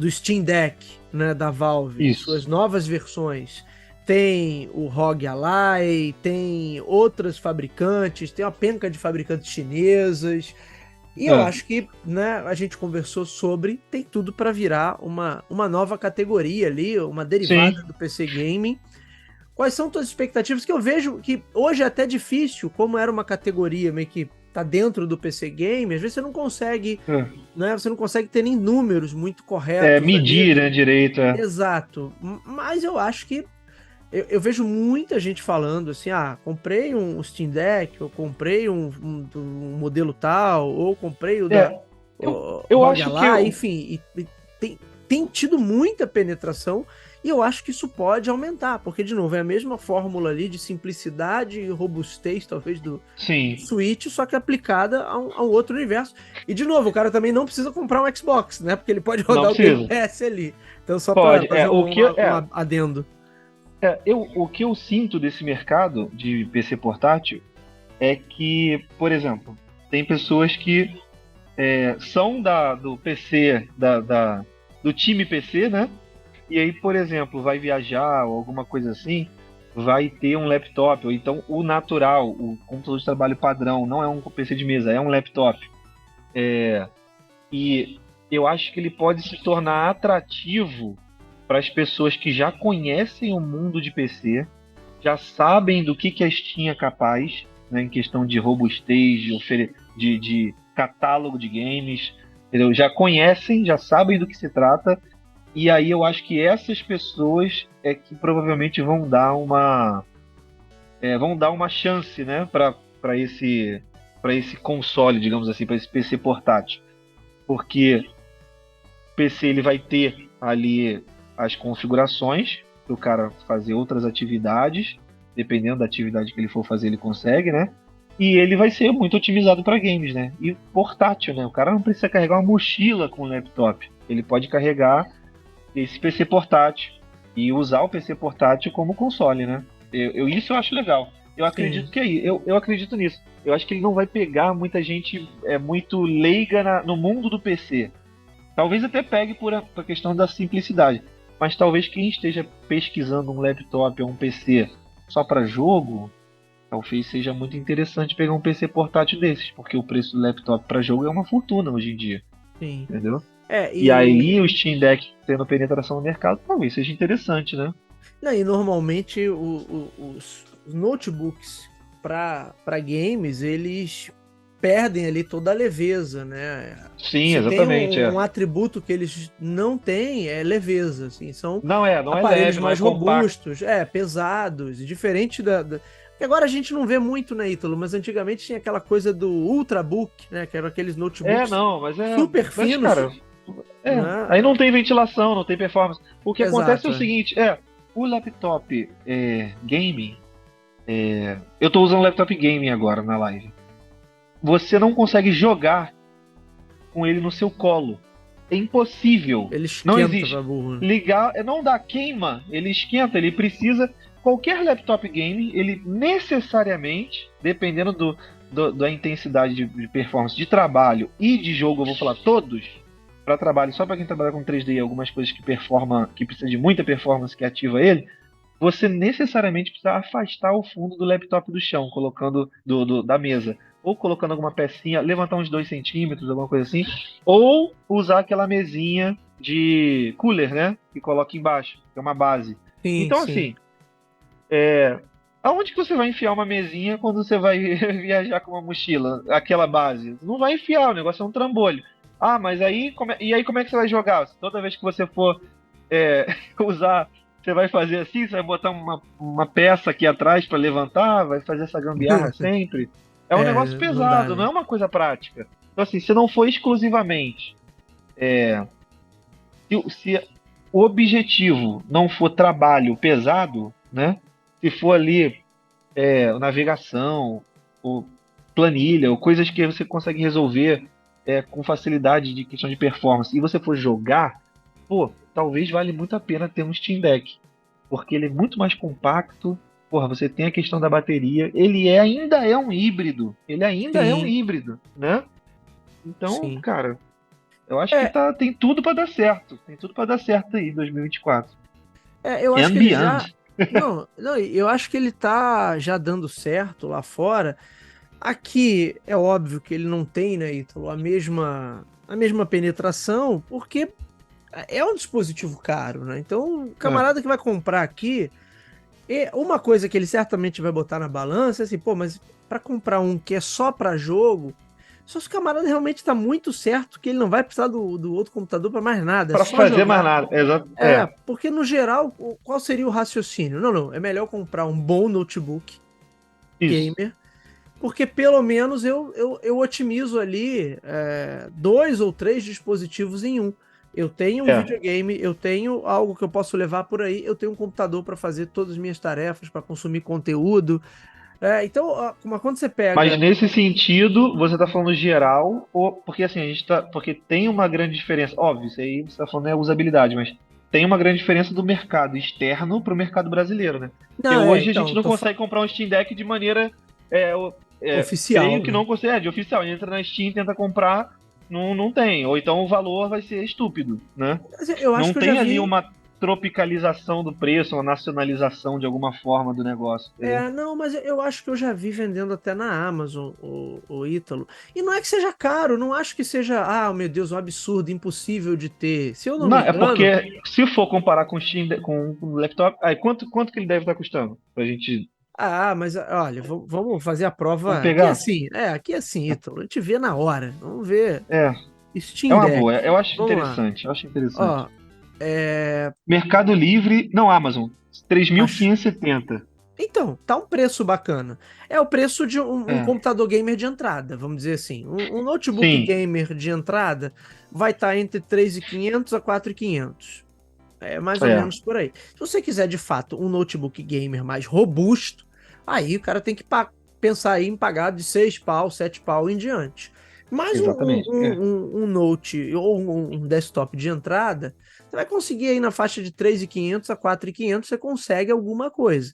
Steam Deck, né, da Valve, e Isso. suas novas versões. Tem o ROG Ally, tem outras fabricantes, tem uma penca de fabricantes chinesas. E eu É, acho que, né, a gente conversou sobre, tem tudo para virar uma nova categoria ali, uma derivada sim. do PC Gaming. Quais são suas expectativas? Que eu vejo que hoje é até difícil, como era uma categoria meio que tá dentro do PC Game, às vezes você não consegue, É. né? Você não consegue ter nem números muito corretos ali. Medir, né, direito. Exato. Mas eu acho que eu vejo muita gente falando assim: comprei um Steam Deck, eu comprei um modelo tal, ou comprei o da É, eu, o eu ROG acho que Ally, enfim, e tem tido muita penetração. E eu acho que isso pode aumentar, porque, de novo, é a mesma fórmula ali de simplicidade e robustez, talvez, do sim, Switch, só que aplicada a um outro universo. E, de novo, o cara também não precisa comprar um Xbox, né? Porque ele pode não rodar o Game precisa. Pass ali. Então, só para Pode. fazer um adendo. O que eu sinto desse mercado de PC portátil é que, por exemplo, tem pessoas que são do PC, do time PC, né? E aí, por exemplo, vai viajar ou alguma coisa assim, vai ter um laptop, ou então o natural, o computador de trabalho padrão, não é um PC de mesa, é um laptop. E eu acho que ele pode se tornar atrativo para as pessoas que já conhecem o mundo de PC, já sabem do que a Steam é capaz, né, em questão de robustez, de catálogo de games, entendeu? Já conhecem, já sabem do que se trata, e aí eu acho que essas pessoas é que provavelmente vão dar uma chance, né, para esse console, digamos assim, para esse PC portátil. Porque o PC ele vai ter ali as configurações para o cara fazer outras atividades, dependendo da atividade que ele for fazer, ele consegue, né? E ele vai ser muito otimizado para games, né? E portátil, né? O cara não precisa carregar uma mochila com o laptop. Ele pode carregar esse PC portátil e usar o PC portátil como console, né? Isso eu acho legal. Eu acredito Sim. que é isso. Eu acredito nisso. Eu acho que ele não vai pegar muita gente muito leiga no mundo do PC. Talvez até pegue por a questão da simplicidade. Mas talvez quem esteja pesquisando um laptop ou um PC só para jogo, talvez seja muito interessante pegar um PC portátil desses, porque o preço do laptop para jogo é uma fortuna hoje em dia, Sim. entendeu? É, E e, aí o Steam Deck tendo penetração no mercado, talvez seja interessante, né? não, e normalmente os notebooks para games, eles perdem ali toda a leveza, né? Sim, Se tem exatamente, um atributo que eles não têm, é leveza, assim, são Não é aparelhos leve, não é mais compacto. robustos, pesados, e diferente que agora a gente não vê muito, né, Ítalo? Mas antigamente tinha aquela coisa do Ultrabook, né? Que eram aqueles notebooks Não, mas super mas finos, cara, né? aí não tem ventilação, não tem performance. O que acontece é Exato. o seguinte, o laptop gaming, eu tô usando laptop gaming agora na live. Você não consegue jogar com ele no seu colo. É impossível. Ele Não esquenta pra existe. burro, né? Ligar, não dá queima, ele esquenta, ele precisa. Qualquer laptop game, ele necessariamente, dependendo da intensidade de performance de trabalho e de jogo, eu vou falar todos, para trabalho, só para quem trabalha com 3D, algumas coisas que precisa de muita performance que ativa ele, você necessariamente precisa afastar o fundo do laptop do chão, colocando da mesa. Ou colocando alguma pecinha, levantar uns 2 centímetros, alguma coisa assim. Ou usar aquela mesinha de cooler, né? Que coloca embaixo, que é uma base. Sim, Então, sim. assim, aonde que você vai enfiar uma mesinha quando você vai viajar com uma mochila? Aquela base? Não vai enfiar, o negócio é um trambolho. Ah, mas aí, e aí como é que você vai jogar? Toda vez que você for usar, você vai fazer assim, você vai botar uma peça aqui atrás para levantar, vai fazer essa gambiarra sempre. É um negócio Não dá, pesado, não né? é uma coisa prática. Então, assim, se não for exclusivamente, se o objetivo não for trabalho pesado, né? Se for ali navegação, ou planilha, ou coisas que você consegue resolver com facilidade de questão de performance, e você for jogar, pô, talvez vale muito a pena ter um Steam Deck, porque ele é muito mais compacto. Porra, você tem a questão da bateria, ainda é um híbrido, ele ainda é um Sim, híbrido, né? Então, sim. cara, eu acho que É, tem tudo para dar certo, tem tudo para dar certo aí em 2024. eu acho que And ele já. beyond. Não, não, eu acho que ele tá já dando certo lá fora. Aqui é óbvio que ele não tem, né, Ítalo, a mesma penetração, porque é um dispositivo caro, né? Então, o É, camarada que vai comprar aqui, uma coisa que ele certamente vai botar na balança é assim, pô, mas para comprar um que é só para jogo, só se o camarada realmente está muito certo que ele não vai precisar do outro computador para mais nada, é para só fazer mais jogar. nada, exato, Porque no geral, qual seria o raciocínio? Não, não, é melhor comprar um bom notebook isso. gamer, porque pelo menos eu otimizo ali 2 ou 3 dispositivos em um. Eu tenho um É. videogame, eu tenho algo que eu posso levar por aí, eu tenho um computador para fazer todas as minhas tarefas, para consumir conteúdo. Então, mas quando você Mas pega. nesse sentido, você está falando geral, porque assim, porque tem uma grande diferença. Óbvio, isso aí você está falando usabilidade, mas tem uma grande diferença do mercado externo para o mercado brasileiro, né? Porque Não, hoje a gente então, não consegue comprar um Steam Deck de maneira, creio oficial, que né? não consegue, de oficial. A gente entra na Steam, tenta comprar, não tem. Ou então o valor vai ser estúpido, né? Mas eu acho Não que eu já tem ali vi. uma tropicalização do preço, uma nacionalização de alguma forma do negócio, entendeu? Não, mas eu acho que eu já vi vendendo até na Amazon o Ítalo. E não é que seja caro, não acho que seja, meu Deus, um absurdo, impossível de ter. Se eu não Não, me é engano. porque se for comparar com o Steam, com o laptop, aí quanto que ele deve estar custando? Pra gente. Mas olha, vamos fazer a Vamos prova. pegar? Aqui é assim, Ítalo. A gente vê na hora. Vamos ver. É, é Steam uma Deck. boa. Eu acho Vamos lá. interessante. Eu acho interessante. Ó, é. Mercado Livre, não, Amazon, Acho. 3.570. Então, tá um preço bacana. É o preço de um É, computador gamer de entrada, vamos dizer assim. Um notebook sim, gamer de entrada vai estar entre 3.500 a 4.500. É mais ou é, menos por aí. Se você quiser, de fato, um notebook gamer mais robusto, aí o cara tem que pensar aí em pagar de 6 pau, 7 pau em diante. Mas exatamente. um Note ou um desktop de entrada, você vai conseguir aí na faixa de 3.500 a 4.500, você consegue alguma coisa.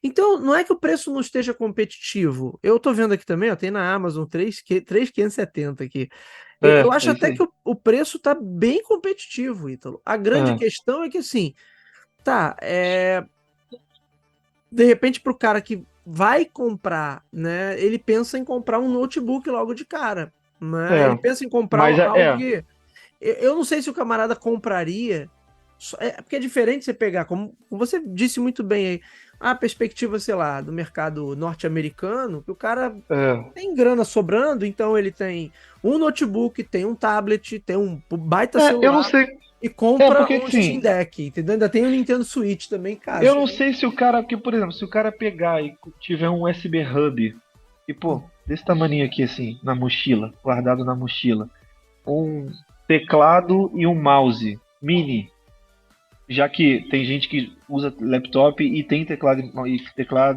Então, não é que o preço não esteja competitivo. Eu tô vendo aqui também, ó, tem na Amazon 3.570 aqui. Eu É acho isso até que aí. o preço tá bem competitivo, Ítalo. A grande É, questão é que, assim, tá, de repente, para o cara que vai comprar, né, ele pensa em comprar um notebook logo de cara, né? Ele é, pensa em comprar mas algo que eu não sei se o camarada compraria. Porque é diferente você pegar, como você disse muito bem aí, a perspectiva, sei lá, do mercado norte-americano, que o cara é, tem grana sobrando, então ele tem um notebook, tem um tablet, tem um baita eu não celular sei. e É compra porque um Steam assim, Deck, entendeu? Ainda tem o Nintendo Switch também em eu casa. não sei se o cara, que por exemplo, se o cara pegar e tiver um USB hub e pô, desse tamaninho aqui assim, na mochila, guardado na mochila, um teclado e um mouse mini, já que tem gente que usa laptop e tem teclado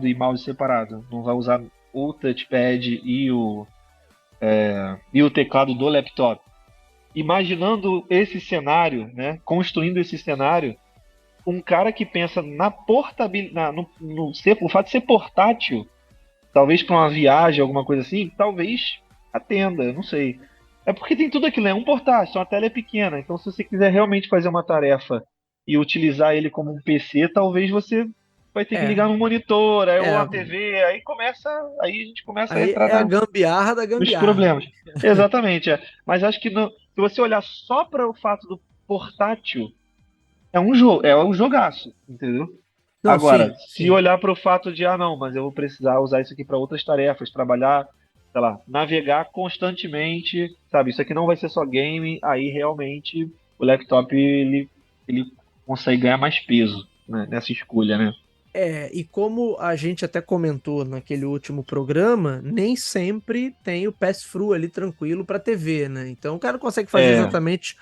e mouse separado, não vai usar o touchpad e o teclado do laptop. Imaginando esse cenário, né, construindo esse cenário, um cara que pensa na portabilidade, o fato de ser portátil, talvez para uma viagem, alguma coisa assim, talvez atenda, eu não sei. É porque tem tudo aquilo, é um portátil, a tela é pequena, então se você quiser realmente fazer uma tarefa e utilizar ele como um PC, talvez você vai ter que É, ligar no monitor, ou é. a TV, aí a gente começa a Aí entrar é a gambiarra da nos gambiarra. problemas. Exatamente, é. Mas acho que se você olhar só para o fato do portátil, é um jogaço, entendeu? Não, Agora, sim, se sim. olhar para o fato de, não, mas eu vou precisar usar isso aqui para outras tarefas, trabalhar, sei lá, navegar constantemente, sabe? Isso aqui não vai ser só game, aí realmente o laptop ele consegue ganhar mais peso, né, nessa escolha, né? E como a gente até comentou naquele último programa, nem sempre tem o pass-through ali tranquilo para TV, né? Então o cara não consegue fazer É, exatamente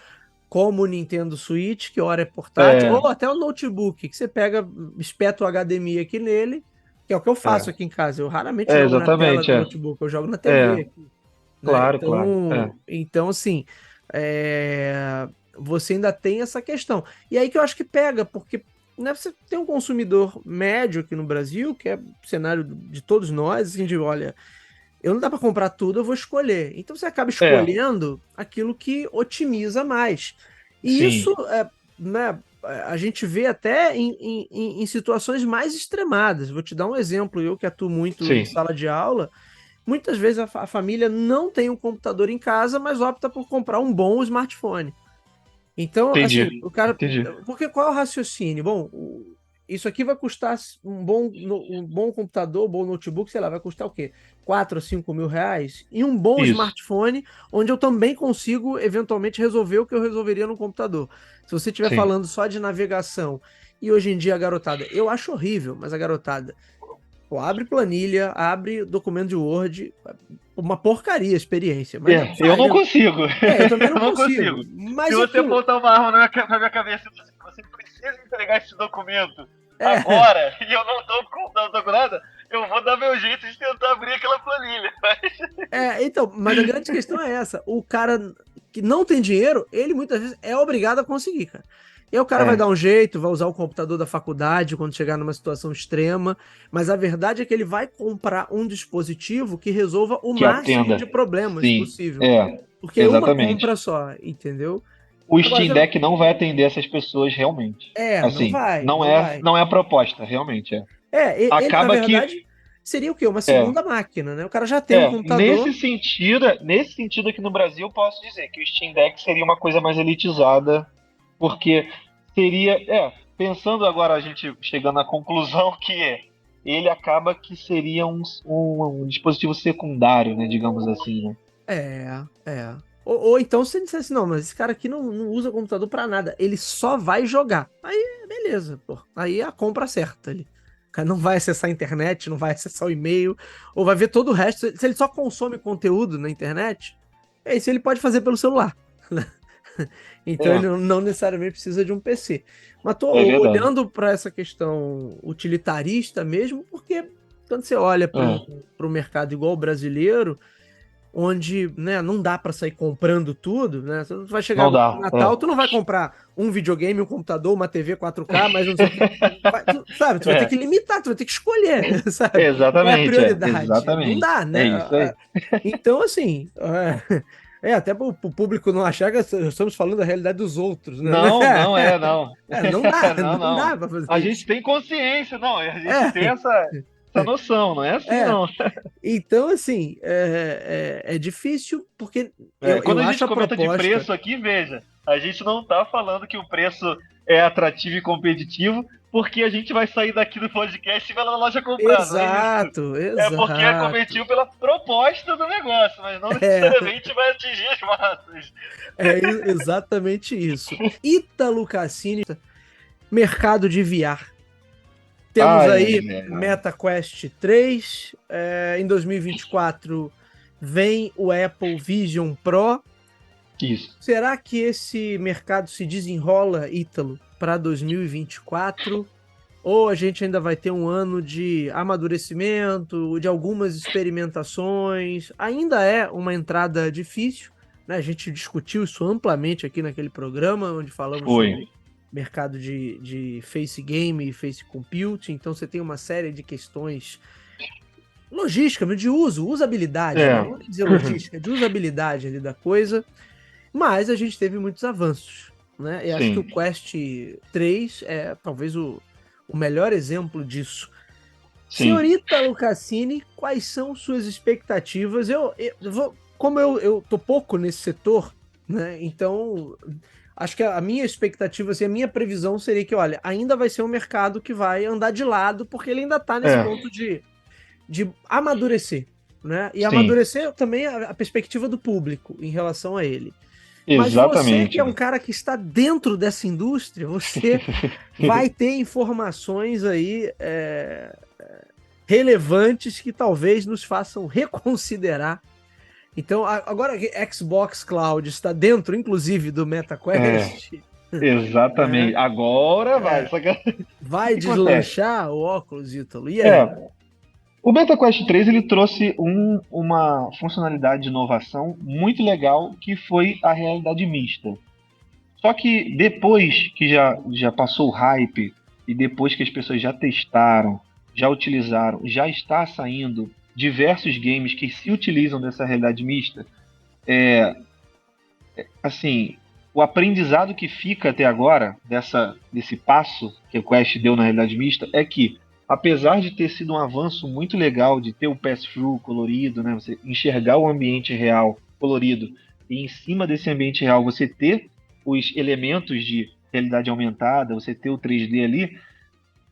como o Nintendo Switch, que hora é portátil, é, ou até o notebook, que você pega, espeta o HDMI aqui nele, que é o que eu faço é, aqui em casa. Eu raramente jogo na tela exatamente, do notebook, eu jogo na é, TV aqui, né? claro, claro, Então assim, você ainda tem essa questão. E aí que eu acho que pega, porque né, você tem um consumidor médio aqui no Brasil, que é o cenário de todos nós, assim, de olha, eu não dá para comprar tudo, eu vou escolher. Então você acaba é, escolhendo aquilo que otimiza mais. E isso, sim, né, a gente vê até em situações mais extremadas. Vou te dar um exemplo, eu que atuo muito em sim, sala de aula, muitas vezes a família não tem um computador em casa, mas opta por comprar um bom smartphone. Então, assim, entendi, o cara. entendi, Porque qual é o raciocínio? Bom, isso aqui vai custar um bom computador, um bom notebook, sei lá, vai custar o quê? 4 ou 5 mil reais? E um bom isso, smartphone, onde eu também consigo, eventualmente, resolver o que eu resolveria no computador. Se você estiver sim. falando só de navegação, e hoje em dia a garotada, eu acho horrível, mas a garotada, pô, abre planilha, abre documento de Word, uma porcaria a experiência, mas nego Eu faz, não nego. consigo. Eu também não Eu não consigo. consigo. Se Mas é você aquilo. apontar uma arma na minha cabeça e você precisa entregar esse documento É, agora e eu não tô com nada, eu vou dar meu jeito de tentar abrir aquela planilha. então, mas a grande questão é essa. O cara que não tem dinheiro, ele muitas vezes é obrigado a conseguir, cara. E aí o cara vai É, dar um jeito, vai usar o computador da faculdade quando chegar numa situação extrema, mas a verdade é que ele vai comprar um dispositivo que resolva o que máximo atenda. de problemas Sim, possível. é. Porque é uma Exatamente. compra só, entendeu? O Agora, Steam Deck não vai atender essas pessoas realmente. não Assim, vai, não não é, vai. não é a proposta, realmente é. Ele, na Acaba que verdade, seria o quê? Uma é, segunda máquina, né? O cara já tem um computador. nesse sentido aqui no Brasil, eu posso dizer que o Steam Deck seria uma coisa mais elitizada, porque seria, pensando agora a gente chegando à conclusão que ele acaba que seria um dispositivo secundário, né, digamos assim, né? É. Ou então você dissesse, não, mas esse cara aqui não usa computador pra nada, ele só vai jogar. Aí, beleza, pô. Aí é a compra certa ali. O cara não vai acessar a internet, não vai acessar o e-mail, ou vai ver todo o resto. Se ele só consome conteúdo na internet, isso ele pode fazer pelo celular. Então ele É, não necessariamente precisa de um PC. Mas tô é verdade. olhando para essa questão utilitarista mesmo, porque quando você olha para É, o mercado igual o brasileiro, onde, né, não dá para sair comprando tudo, né? Você vai chegar não agora no dá. Natal, tu não vai comprar um videogame, um computador, uma TV 4K, mas não sei o quê. Sabe, tu vai ter É, que limitar, tu vai ter que escolher, sabe? Qual é a exatamente, prioridade? Não exatamente. dá, É né? isso aí. Então, assim, até para o público não achar que estamos falando da realidade dos outros, né? Não, não é, não. Não dá, Não, não não. dá para fazer A gente isso. tem consciência, não. A gente tem É, essa noção, não é assim, é. não. Então, assim, é difícil porque É, eu quando a acho gente a comenta de proposta. preço aqui, veja, a gente não está falando que o preço é atrativo e competitivo, porque a gente vai sair daqui do podcast e vai lá na loja comprar, não é isso. Exato, É porque é exato. competitivo pela proposta do negócio, mas não É, necessariamente vai atingir as massas. exatamente isso. Ítalo Cassini, mercado de VR. Temos Ai, aí ai, ai, ai. MetaQuest 3. Em 2024 vem o Apple Vision Pro. Isso. Será que esse mercado se desenrola, Ítalo, para 2024? Ou a gente ainda vai ter um ano de amadurecimento, de algumas experimentações? Ainda é uma entrada difícil, né? A gente discutiu isso amplamente aqui naquele programa, onde falamos Foi. sobre mercado de face game e face compute. Então você tem uma série de questões logística, de uso, usabilidade, né? É. Não vou nem dizer logística, de usabilidade ali da coisa. Mas a gente teve muitos avanços, né? E acho que o Sim, Quest 3 é talvez o melhor exemplo disso. sim. Senhorita Lucassini, quais são suas expectativas? Eu vou, como eu tô pouco nesse setor, né? Então, acho que a minha expectativa, assim, a minha previsão seria que, olha, ainda vai ser um mercado que vai andar de lado, porque ele ainda tá nesse É, ponto de amadurecer, né? E sim. amadurecer também a perspectiva do público em relação a ele. Mas você, que é um Exatamente. cara que está dentro dessa indústria, você vai ter informações aí relevantes que talvez nos façam reconsiderar. Então, agora que Xbox Cloud está dentro, inclusive, do É, MetaQuest, exatamente. né? Agora vai. É, Só que o vai que acontece? deslanchar o óculos, Ítalo. E aí? É, o MetaQuest 3 ele trouxe uma funcionalidade de inovação muito legal que foi a realidade mista. Só que depois que já passou o hype e depois que as pessoas já testaram, já utilizaram, já está saindo diversos games que se utilizam dessa realidade mista, assim, o aprendizado que fica até agora desse passo que o Quest deu na realidade mista é que, apesar de ter sido um avanço muito legal de ter o pass-through colorido, né, você enxergar o ambiente real colorido e em cima desse ambiente real você ter os elementos de realidade aumentada, você ter o 3D ali,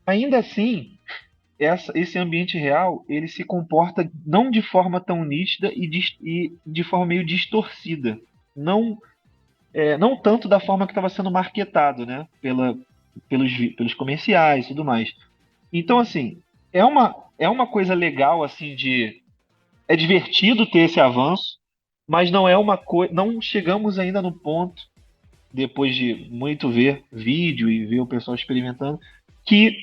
ainda assim esse ambiente real ele se comporta não de forma tão nítida e de forma meio distorcida. Não não tanto da forma que estava sendo marketado, né? Pelos comerciais e tudo mais. Então, assim, é uma coisa legal, assim, de. É divertido ter esse avanço, mas não é uma coisa. Não chegamos ainda no ponto, depois de muito ver vídeo e ver o pessoal experimentando, que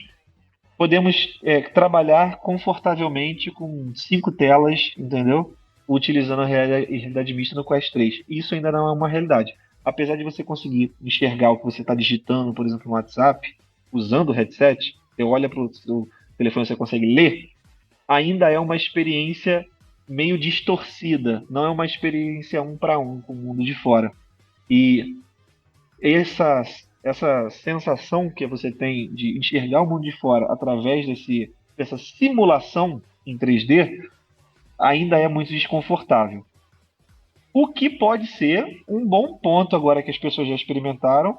podemos trabalhar confortavelmente com 5 telas, entendeu? Utilizando a realidade mista no Quest 3. Isso ainda não é uma realidade. Apesar de você conseguir enxergar o que você está digitando, por exemplo, no WhatsApp, usando o headset, você olha para o seu telefone e você consegue ler, ainda é uma experiência meio distorcida, não é uma experiência um para um com o mundo de fora. E essa sensação que você tem de enxergar o mundo de fora através dessa simulação em 3D ainda é muito desconfortável. O que pode ser um bom ponto agora que as pessoas já experimentaram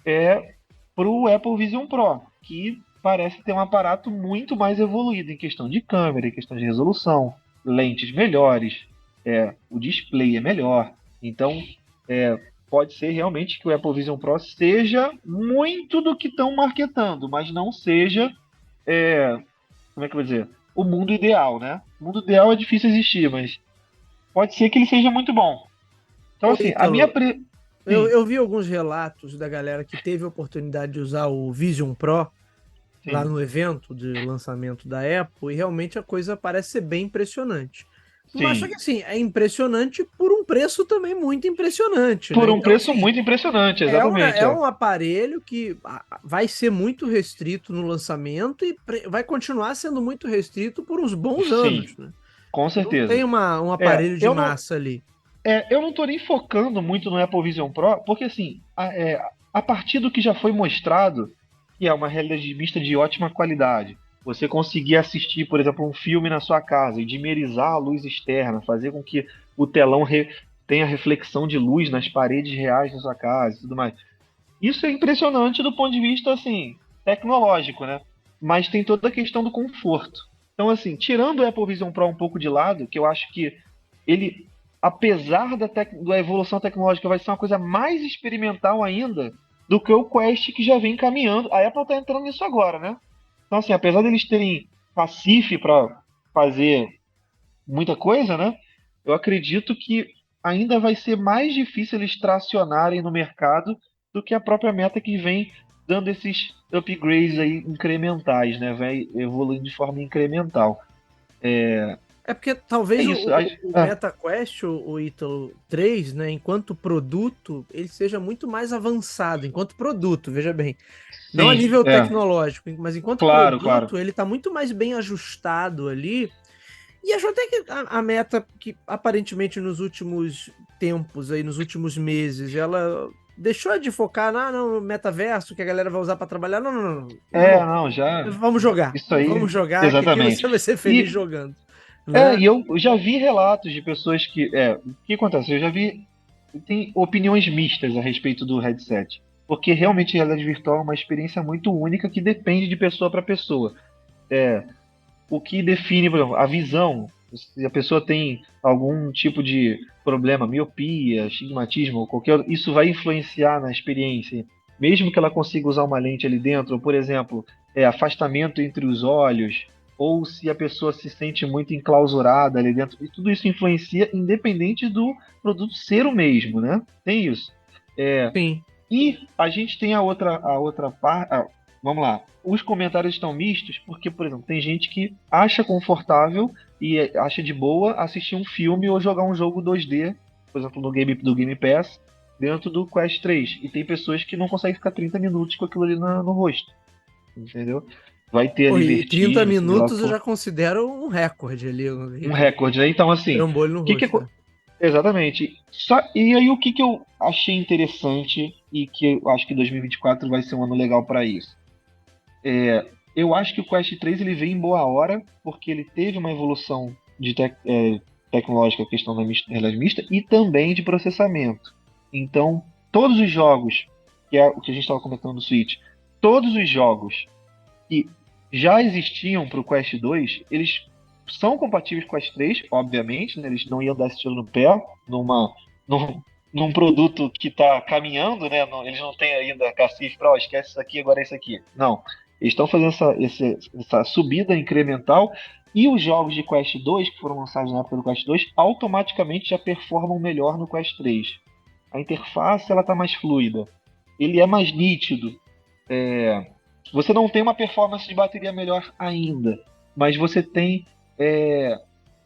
é para o Apple Vision Pro, que parece ter um aparato muito mais evoluído em questão de câmera, em questão de resolução, lentes melhores, o display é melhor. Então, pode ser realmente que o Apple Vision Pro seja muito do que estão marketando, mas não seja, como é que eu vou dizer, o mundo ideal, né? O mundo ideal é difícil existir, mas pode ser que ele seja muito bom. Então, Ô, assim, a minha... Ítalo, eu, Sim, eu vi alguns relatos da galera que teve a oportunidade de usar o Vision Pro lá sim, no evento de lançamento da Apple, e realmente a coisa parece ser bem impressionante. Mas só que sim. assim, é impressionante por um preço também muito impressionante, Por né? um Então, preço assim, muito impressionante, é exatamente. um aparelho que vai ser muito restrito no lançamento e vai continuar sendo muito restrito por uns bons Sim, anos, né? com Não certeza. tem um É, aparelho de eu não, massa ali. eu não tô nem focando muito no Apple Vision Pro, porque assim, a partir do que já foi mostrado, que é uma realidade mista de ótima qualidade, você conseguir assistir, por exemplo, um filme na sua casa e dimerizar a luz externa, fazer com que o telão tenha reflexão de luz nas paredes reais da sua casa e tudo mais. Isso é impressionante do ponto de vista, assim, tecnológico, né? Mas tem toda a questão do conforto. Então, assim, tirando o Apple Vision Pro um pouco de lado, que eu acho que ele, apesar da evolução tecnológica, vai ser uma coisa mais experimental ainda do que o Quest que já vem caminhando. A Apple está entrando nisso agora, né? Então, assim, apesar deles terem cacife para fazer muita coisa, né? Eu acredito que ainda vai ser mais difícil eles tracionarem no mercado do que a própria Meta que vem dando esses upgrades aí incrementais, né? Vai evoluindo de forma incremental. É porque É talvez isso. o MetaQuest, o Ítalo 3, né, enquanto produto, ele seja muito mais avançado, enquanto produto, veja bem. Não a Sim, nível tecnológico, mas enquanto claro, claro. produto, ele está muito mais bem ajustado ali. E acho até que a Meta, que aparentemente nos últimos tempos, aí, nos últimos meses, ela deixou de focar no metaverso que a galera vai usar para trabalhar. Não, não, não, não. Meu irmão, Não, já. vamos jogar. Isso aí, Vamos jogar, que aqui você exatamente. vai ser feliz E, jogando. Né? e eu já vi relatos de pessoas que. O que acontece? Eu já vi. Tem opiniões mistas a respeito do headset. Porque realmente a realidade virtual é uma experiência muito única que depende de pessoa para pessoa. O que define, por exemplo, a visão. Se a pessoa tem algum tipo de problema, miopia, estigmatismo ou qualquer outro, isso vai influenciar na experiência. Mesmo que ela consiga usar uma lente ali dentro, ou, por exemplo, afastamento entre os olhos, ou se a pessoa se sente muito enclausurada ali dentro, e tudo isso influencia independente do produto ser o mesmo, né? Tem isso. Sim. E a gente tem a outra parte. Vamos lá. Os comentários estão mistos porque, por exemplo, tem gente que acha confortável e acha de boa assistir um filme ou jogar um jogo 2D, por exemplo, do Game Pass, dentro do Quest 3. E tem pessoas que não conseguem ficar 30 minutos com aquilo ali no rosto. Entendeu? Vai ter Pô, ali e 30 vertigem, seja lá o que minutos eu for. já considero um recorde ali. Um recorde, né? Então, assim, Trambolho no o que que, rosto, né? exatamente. E aí, o que que eu achei interessante e que eu acho que 2024 vai ser um ano legal para isso? Eu acho que o Quest 3 ele veio em boa hora, porque ele teve uma evolução tecnológica, a questão da realidade mista, e também de processamento. Então, todos os jogos, que é o que a gente estava comentando no Switch, todos os jogos que já existiam para o Quest 2, eles são compatíveis com o Quest 3, obviamente, né? Eles não iam dar esse tiro no pé num, num produto que está caminhando, né? Eles não têm ainda cacife para, esquece isso aqui, agora é isso aqui. Não. Eles estão fazendo essa subida incremental e os jogos de Quest 2, que foram lançados na época do Quest 2, automaticamente já performam melhor no Quest 3. A interface ela está mais fluida, ele é mais nítido, você não tem uma performance de bateria melhor ainda, mas você tem é,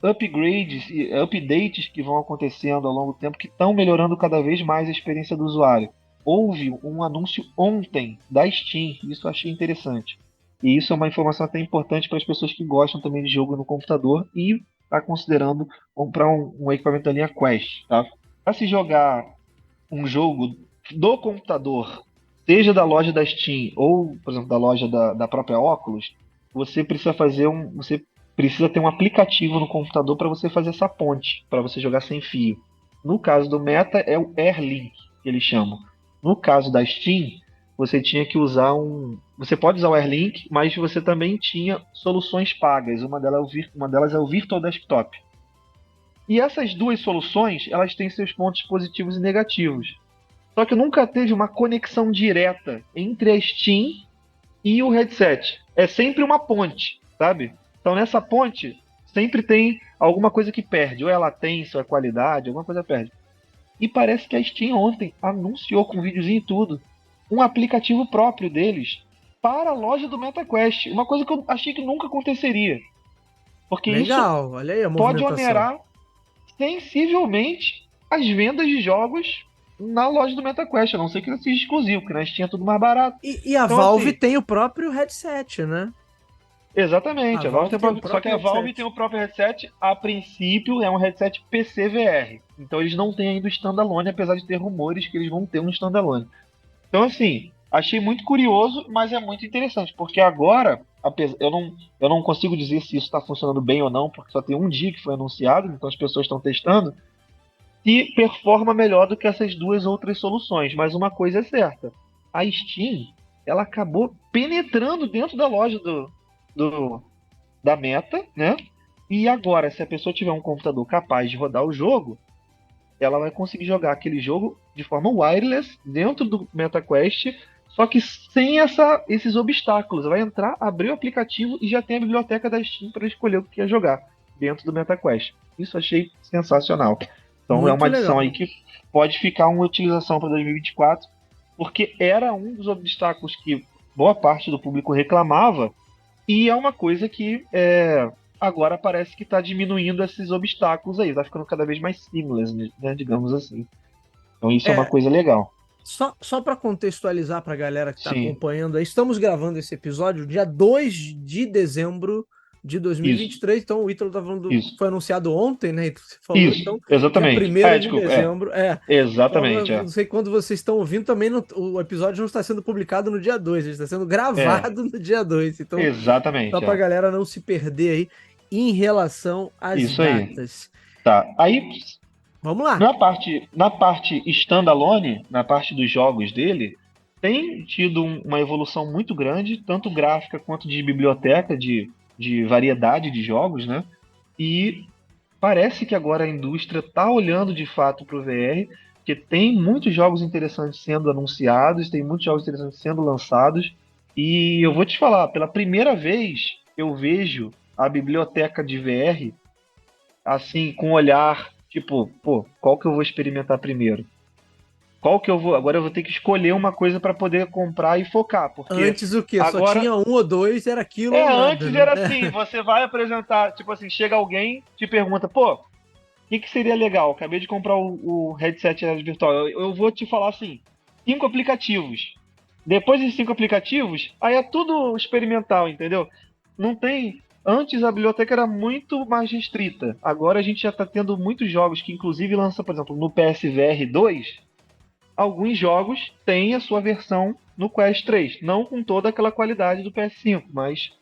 upgrades e updates que vão acontecendo ao longo do tempo que estão melhorando cada vez mais a experiência do usuário. Houve um anúncio ontem da Steam, isso eu achei interessante. E isso é uma informação até importante para as pessoas que gostam também de jogo no computador e está considerando comprar um equipamento da linha Quest, tá? Para se jogar um jogo do computador, seja da loja da Steam ou, por exemplo, da loja da própria Oculus, você precisa ter um aplicativo no computador para você fazer essa ponte, para você jogar sem fio. No caso do Meta é o AirLink, que eles chamam. No caso da Steam, você tinha que usar você pode usar o AirLink, mas você também tinha soluções pagas. Uma delas é o Virtual Desktop. E essas duas soluções, elas têm seus pontos positivos e negativos. Só que nunca teve uma conexão direta entre a Steam e o headset. É sempre uma ponte, sabe? Então nessa ponte sempre tem alguma coisa que perde, ou é latência, ou é qualidade, alguma coisa perde. E parece que a Steam ontem anunciou com videozinho e tudo um aplicativo próprio deles para a loja do MetaQuest. Uma coisa que eu achei que nunca aconteceria. Porque isso Legal, olha aí a pode movimentação. onerar sensivelmente as vendas de jogos na loja do MetaQuest, a não ser que ele seja exclusivo, porque na Steam é tudo mais barato. E a Então, Valve assim, tem o próprio headset, né? A exatamente, a Valve Valve tem tem o só que próprio a Valve tem headset. o próprio headset, a princípio é um headset PC VR. Então eles não têm ainda o standalone, apesar de ter rumores que eles vão ter um standalone. Então, assim, achei muito curioso, mas é muito interessante, porque agora, eu não consigo dizer se isso está funcionando bem ou não, porque só tem um dia que foi anunciado, então as pessoas estão testando, e performa melhor do que essas duas outras soluções. Mas uma coisa é certa, a Steam, ela acabou penetrando dentro da loja do, da Meta, né? E agora, se a pessoa tiver um computador capaz de rodar o jogo, ela vai conseguir jogar aquele jogo de forma wireless dentro do MetaQuest, só que sem esses obstáculos. Vai entrar, abrir o aplicativo e já tem a biblioteca da Steam para escolher o que quer jogar dentro do MetaQuest. Isso achei sensacional. Então é uma Muito adição aí legal. que pode ficar uma utilização para 2024, porque era um dos obstáculos que boa parte do público reclamava, e é uma coisa que agora parece que está diminuindo esses obstáculos aí, está ficando cada vez mais seamless, né, digamos assim. Então isso é uma É, coisa legal. só para contextualizar para a galera que está Sim, acompanhando aí, estamos gravando esse episódio dia 2 de dezembro de isso, 2023. Então, o Ítalo tá falando, isso, foi anunciado ontem, né? E você falou, isso, então, dia exatamente. 1º de Desculpa, dezembro. É. Então, eu exatamente, não sei quando vocês estão ouvindo, também o episódio não está sendo publicado no dia 2, ele está sendo é, gravado no dia 2. Então, só exatamente, para a galera não se perder aí em relação às isso aí. datas. Tá, aí Vamos lá. na parte standalone, na parte dos jogos dele, tem tido uma evolução muito grande, tanto gráfica quanto de biblioteca, de variedade de jogos, né? E parece que agora a indústria está olhando de fato para o VR, porque tem muitos jogos interessantes sendo anunciados, tem muitos jogos interessantes sendo lançados, e eu vou te falar, pela primeira vez eu vejo a biblioteca de VR assim, com um olhar, tipo, pô, qual que eu vou experimentar primeiro? Qual que eu vou. Agora eu vou ter que escolher uma coisa para poder comprar e focar, porque Antes o quê? Só agora. tinha um ou dois, era aquilo ou nada, Antes né? era assim, você vai apresentar, tipo assim, chega alguém, te pergunta, pô, o que seria legal? Acabei de comprar o headset de realidade virtual. Eu vou te falar assim, 5 aplicativos. Depois desses 5 aplicativos, aí é tudo experimental, entendeu? Não tem. Antes a biblioteca era muito mais restrita. Agora a gente já está tendo muitos jogos que, inclusive, lança, por exemplo, no PSVR 2. Alguns jogos têm a sua versão no Quest 3. Não com toda aquela qualidade do PS5, mas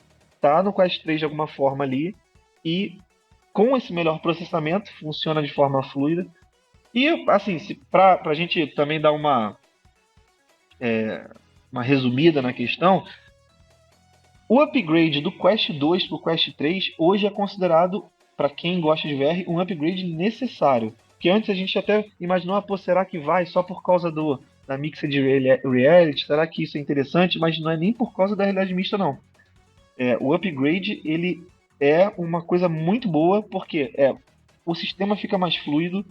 tá no Quest 3 de alguma forma ali. E com esse melhor processamento, funciona de forma fluida. E, assim, para a gente também dar uma resumida na questão, o upgrade do Quest 2 para o Quest 3 hoje é considerado, para quem gosta de VR, um upgrade necessário. Porque antes a gente até imaginou, pô, será que vai só por causa da Mixed Reality? Será que isso é interessante? Mas não é nem por causa da realidade mista, não. O upgrade, ele é uma coisa muito boa, porque o sistema fica mais fluido,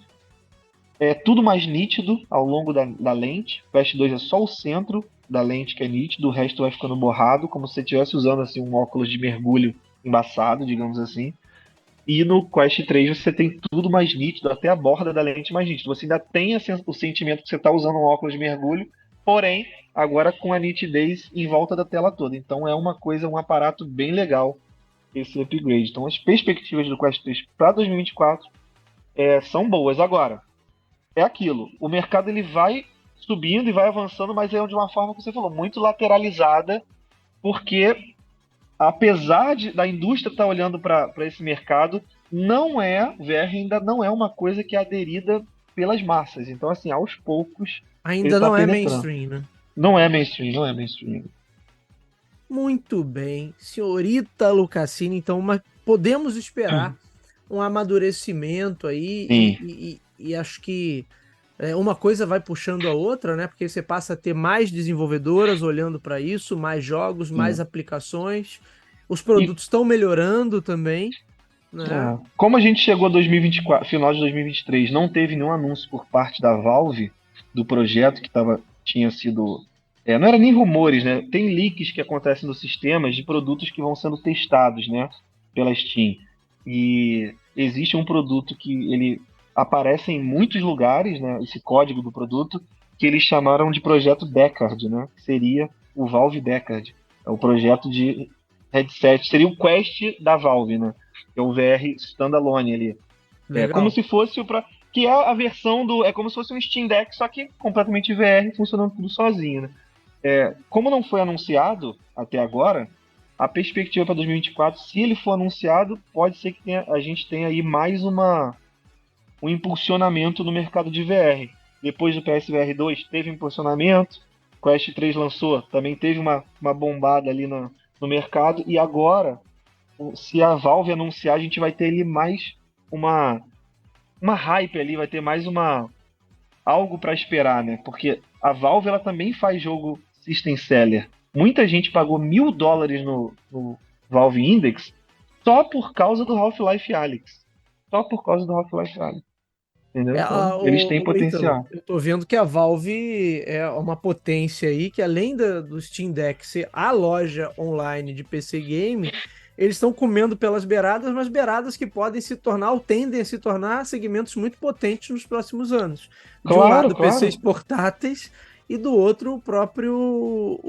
é tudo mais nítido ao longo da lente. O Quest 2 é só o centro da lente que é nítido, o resto vai ficando borrado, como se você estivesse usando assim, um óculos de mergulho embaçado, digamos assim. E no Quest 3 você tem tudo mais nítido, até a borda da lente mais nítida. Você ainda tem o sentimento que você está usando um óculos de mergulho, porém, agora com a nitidez em volta da tela toda. Então é uma coisa, um aparato bem legal esse upgrade. Então as perspectivas do Quest 3 para 2024 são boas. Agora, é aquilo, o mercado ele vai subindo e vai avançando, mas é de uma forma que você falou, muito lateralizada, porque apesar da indústria estar olhando para esse mercado, o VR ainda não é uma coisa que é aderida pelas massas. Então, assim, aos poucos, ele Ainda está não é penetrando. mainstream, né? Não é mainstream, não é mainstream. Muito bem, senhorita Lucassini, então podemos esperar um amadurecimento aí Sim. e acho que uma coisa vai puxando a outra, né? Porque você passa a ter mais desenvolvedoras olhando para isso, mais jogos, mais Sim. aplicações. Os E produtos estão melhorando também, né? como a gente chegou a 2024, final de 2023, não teve nenhum anúncio por parte da Valve do projeto que tinha sido. Não era nem rumores, né? Tem leaks que acontecem nos sistemas de produtos que vão sendo testados, né? Pela Steam. E existe um produto que ele aparece em muitos lugares, né? Esse código do produto, que eles chamaram de projeto Deckard, né? Que seria o Valve Deckard. É o projeto de headset, seria o Quest da Valve, né? Que é o VR standalone ali. É como Legal. se fosse que é a versão do. É como se fosse um Steam Deck, só que completamente VR, funcionando tudo sozinho, né? Como não foi anunciado até agora, a perspectiva para 2024, se ele for anunciado, pode ser que a gente tenha aí mais um impulsionamento no mercado de VR. Depois do PSVR 2 teve impulsionamento, Quest 3 lançou, também teve uma bombada ali no mercado, e agora se a Valve anunciar, a gente vai ter ali mais uma, uma hype ali, vai ter mais algo para esperar, né? Porque a Valve ela também faz jogo System Seller. Muita gente pagou $1.000 no Valve Index só por causa do Half-Life Alyx. Só por causa do Half-Life Alyx. Entendeu? Então, eles têm O Ítalo, potencial. eu tô vendo que a Valve é uma potência aí, que além do Steam Deck ser a loja online de PC Game, eles estão comendo pelas beiradas, mas beiradas que podem se tornar, ou tendem a se tornar, segmentos muito potentes nos próximos anos. De um Claro, lado, PCs claro. portáteis, e do outro, o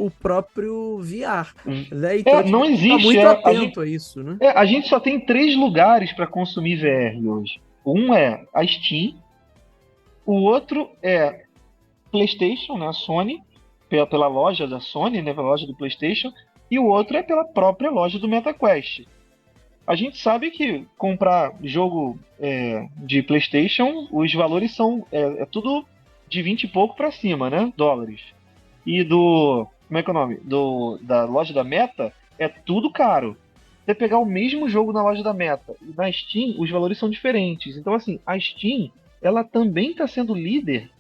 próprio VR. Né? Então a gente Não tem que ficar existe. muito atento a isso, né? A gente só tem três lugares para consumir VR hoje. Um é a Steam, o outro é PlayStation, né, a Sony, pela loja da Sony, né, pela loja do PlayStation, e o outro é pela própria loja do MetaQuest. A gente sabe que comprar jogo de PlayStation, os valores são tudo de 20 e pouco para cima, né, dólares. E como é que é o nome? Da loja da Meta, é tudo caro. Você pegar o mesmo jogo na loja da Meta e na Steam, os valores são diferentes. Então, assim, a Steam, ela também está sendo líder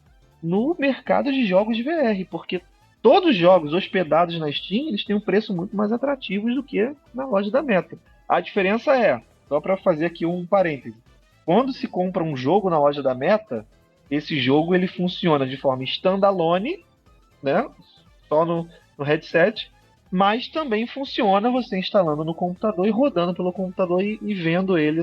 no mercado de jogos de VR, porque todos os jogos hospedados na Steam, eles têm um preço muito mais atrativo do que na loja da Meta. A diferença só para fazer aqui um parêntese, quando se compra um jogo na loja da Meta, esse jogo ele funciona de forma standalone, né? Só no headset, mas também funciona você instalando no computador e rodando pelo computador e vendo ele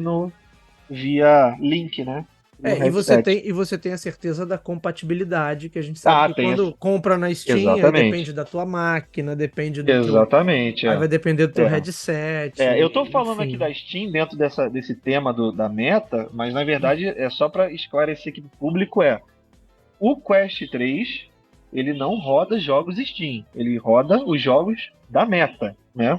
via link, né? No headset. E você tem a certeza da compatibilidade, que a gente sabe que Tem quando compra na Steam, aí depende exatamente. da tua máquina, depende do teu. Exatamente, Aí vai depender do teu é. headset, Eu tô falando aqui enfim. da Steam dentro desse tema da Meta, mas na verdade é só para esclarecer aqui pro público o Quest 3, ele não roda jogos Steam, ele roda os jogos da Meta, né?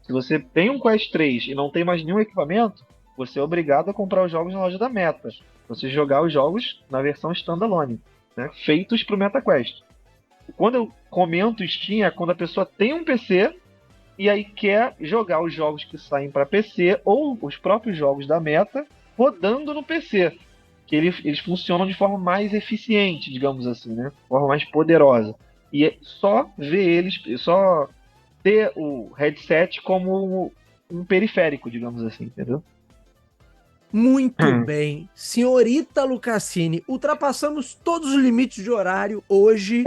Se você tem um Quest 3 e não tem mais nenhum equipamento, você é obrigado a comprar os jogos na loja da Meta. Você jogar os jogos na versão standalone, né? Feitos para o MetaQuest. Quando eu comento Steam é quando a pessoa tem um PC e aí quer jogar os jogos que saem para PC ou os próprios jogos da Meta rodando no PC, que eles funcionam de forma mais eficiente, digamos assim, né? De forma mais poderosa. E é só ver só ter o headset como um periférico, digamos assim, entendeu? Muito bem. Senhorita Lucassini, ultrapassamos todos os limites de horário hoje,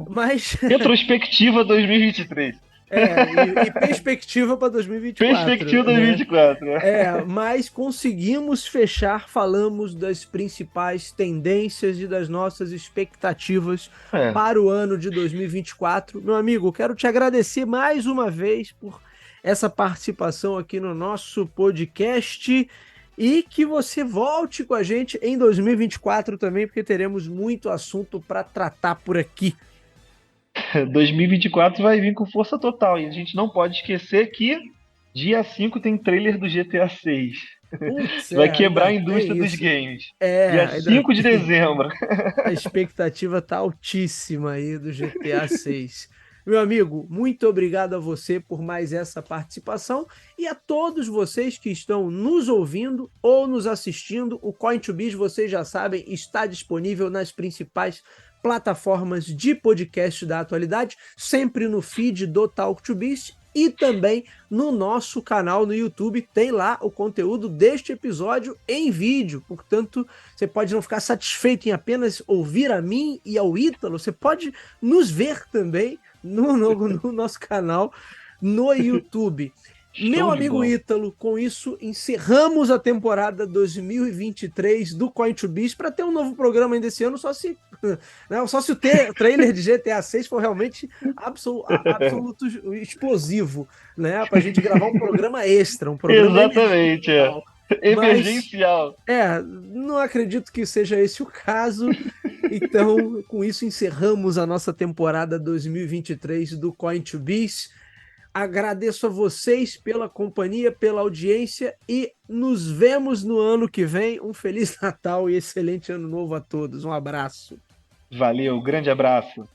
mas. Retrospectiva 2023. E perspectiva para 2024, Perspectiva né? 2024, né? Mas conseguimos fechar, falamos das principais tendências e das nossas expectativas para o ano de 2024. Meu amigo, quero te agradecer mais uma vez por essa participação aqui no nosso podcast e que você volte com a gente em 2024 também, porque teremos muito assunto para tratar por aqui. 2024 vai vir com força total. E a gente não pode esquecer que dia 5 tem trailer do GTA 6. Putz, Vai quebrar a ainda indústria tem dos isso. games. Dia Ainda 5 de tem. dezembro. A expectativa tá altíssima aí do GTA 6. Meu amigo, muito obrigado a você por mais essa participação e a todos vocês que estão nos ouvindo ou nos assistindo. O Coin2Biz, vocês já sabem, está disponível nas principais plataformas de podcast da atualidade, sempre no feed do Talk2Biz e também no nosso canal no YouTube. Tem lá o conteúdo deste episódio em vídeo, portanto, você pode não ficar satisfeito em apenas ouvir a mim e ao Ítalo, você pode nos ver também no nosso canal no YouTube. Meu amigo Ítalo, com isso encerramos a temporada 2023 do Coin2Biz para ter um novo programa ainda esse ano, só se o trailer de GTA 6 for realmente absoluto explosivo, né? Para a gente gravar um programa extra, um programa Exatamente, emergencial. emergencial. Não acredito que seja esse o caso. Então, com isso, encerramos a nossa temporada 2023 do Coin2Biz. Agradeço a vocês pela companhia, pela audiência e nos vemos no ano que vem. Um Feliz Natal e excelente Ano Novo a todos. Um abraço. Valeu, grande abraço.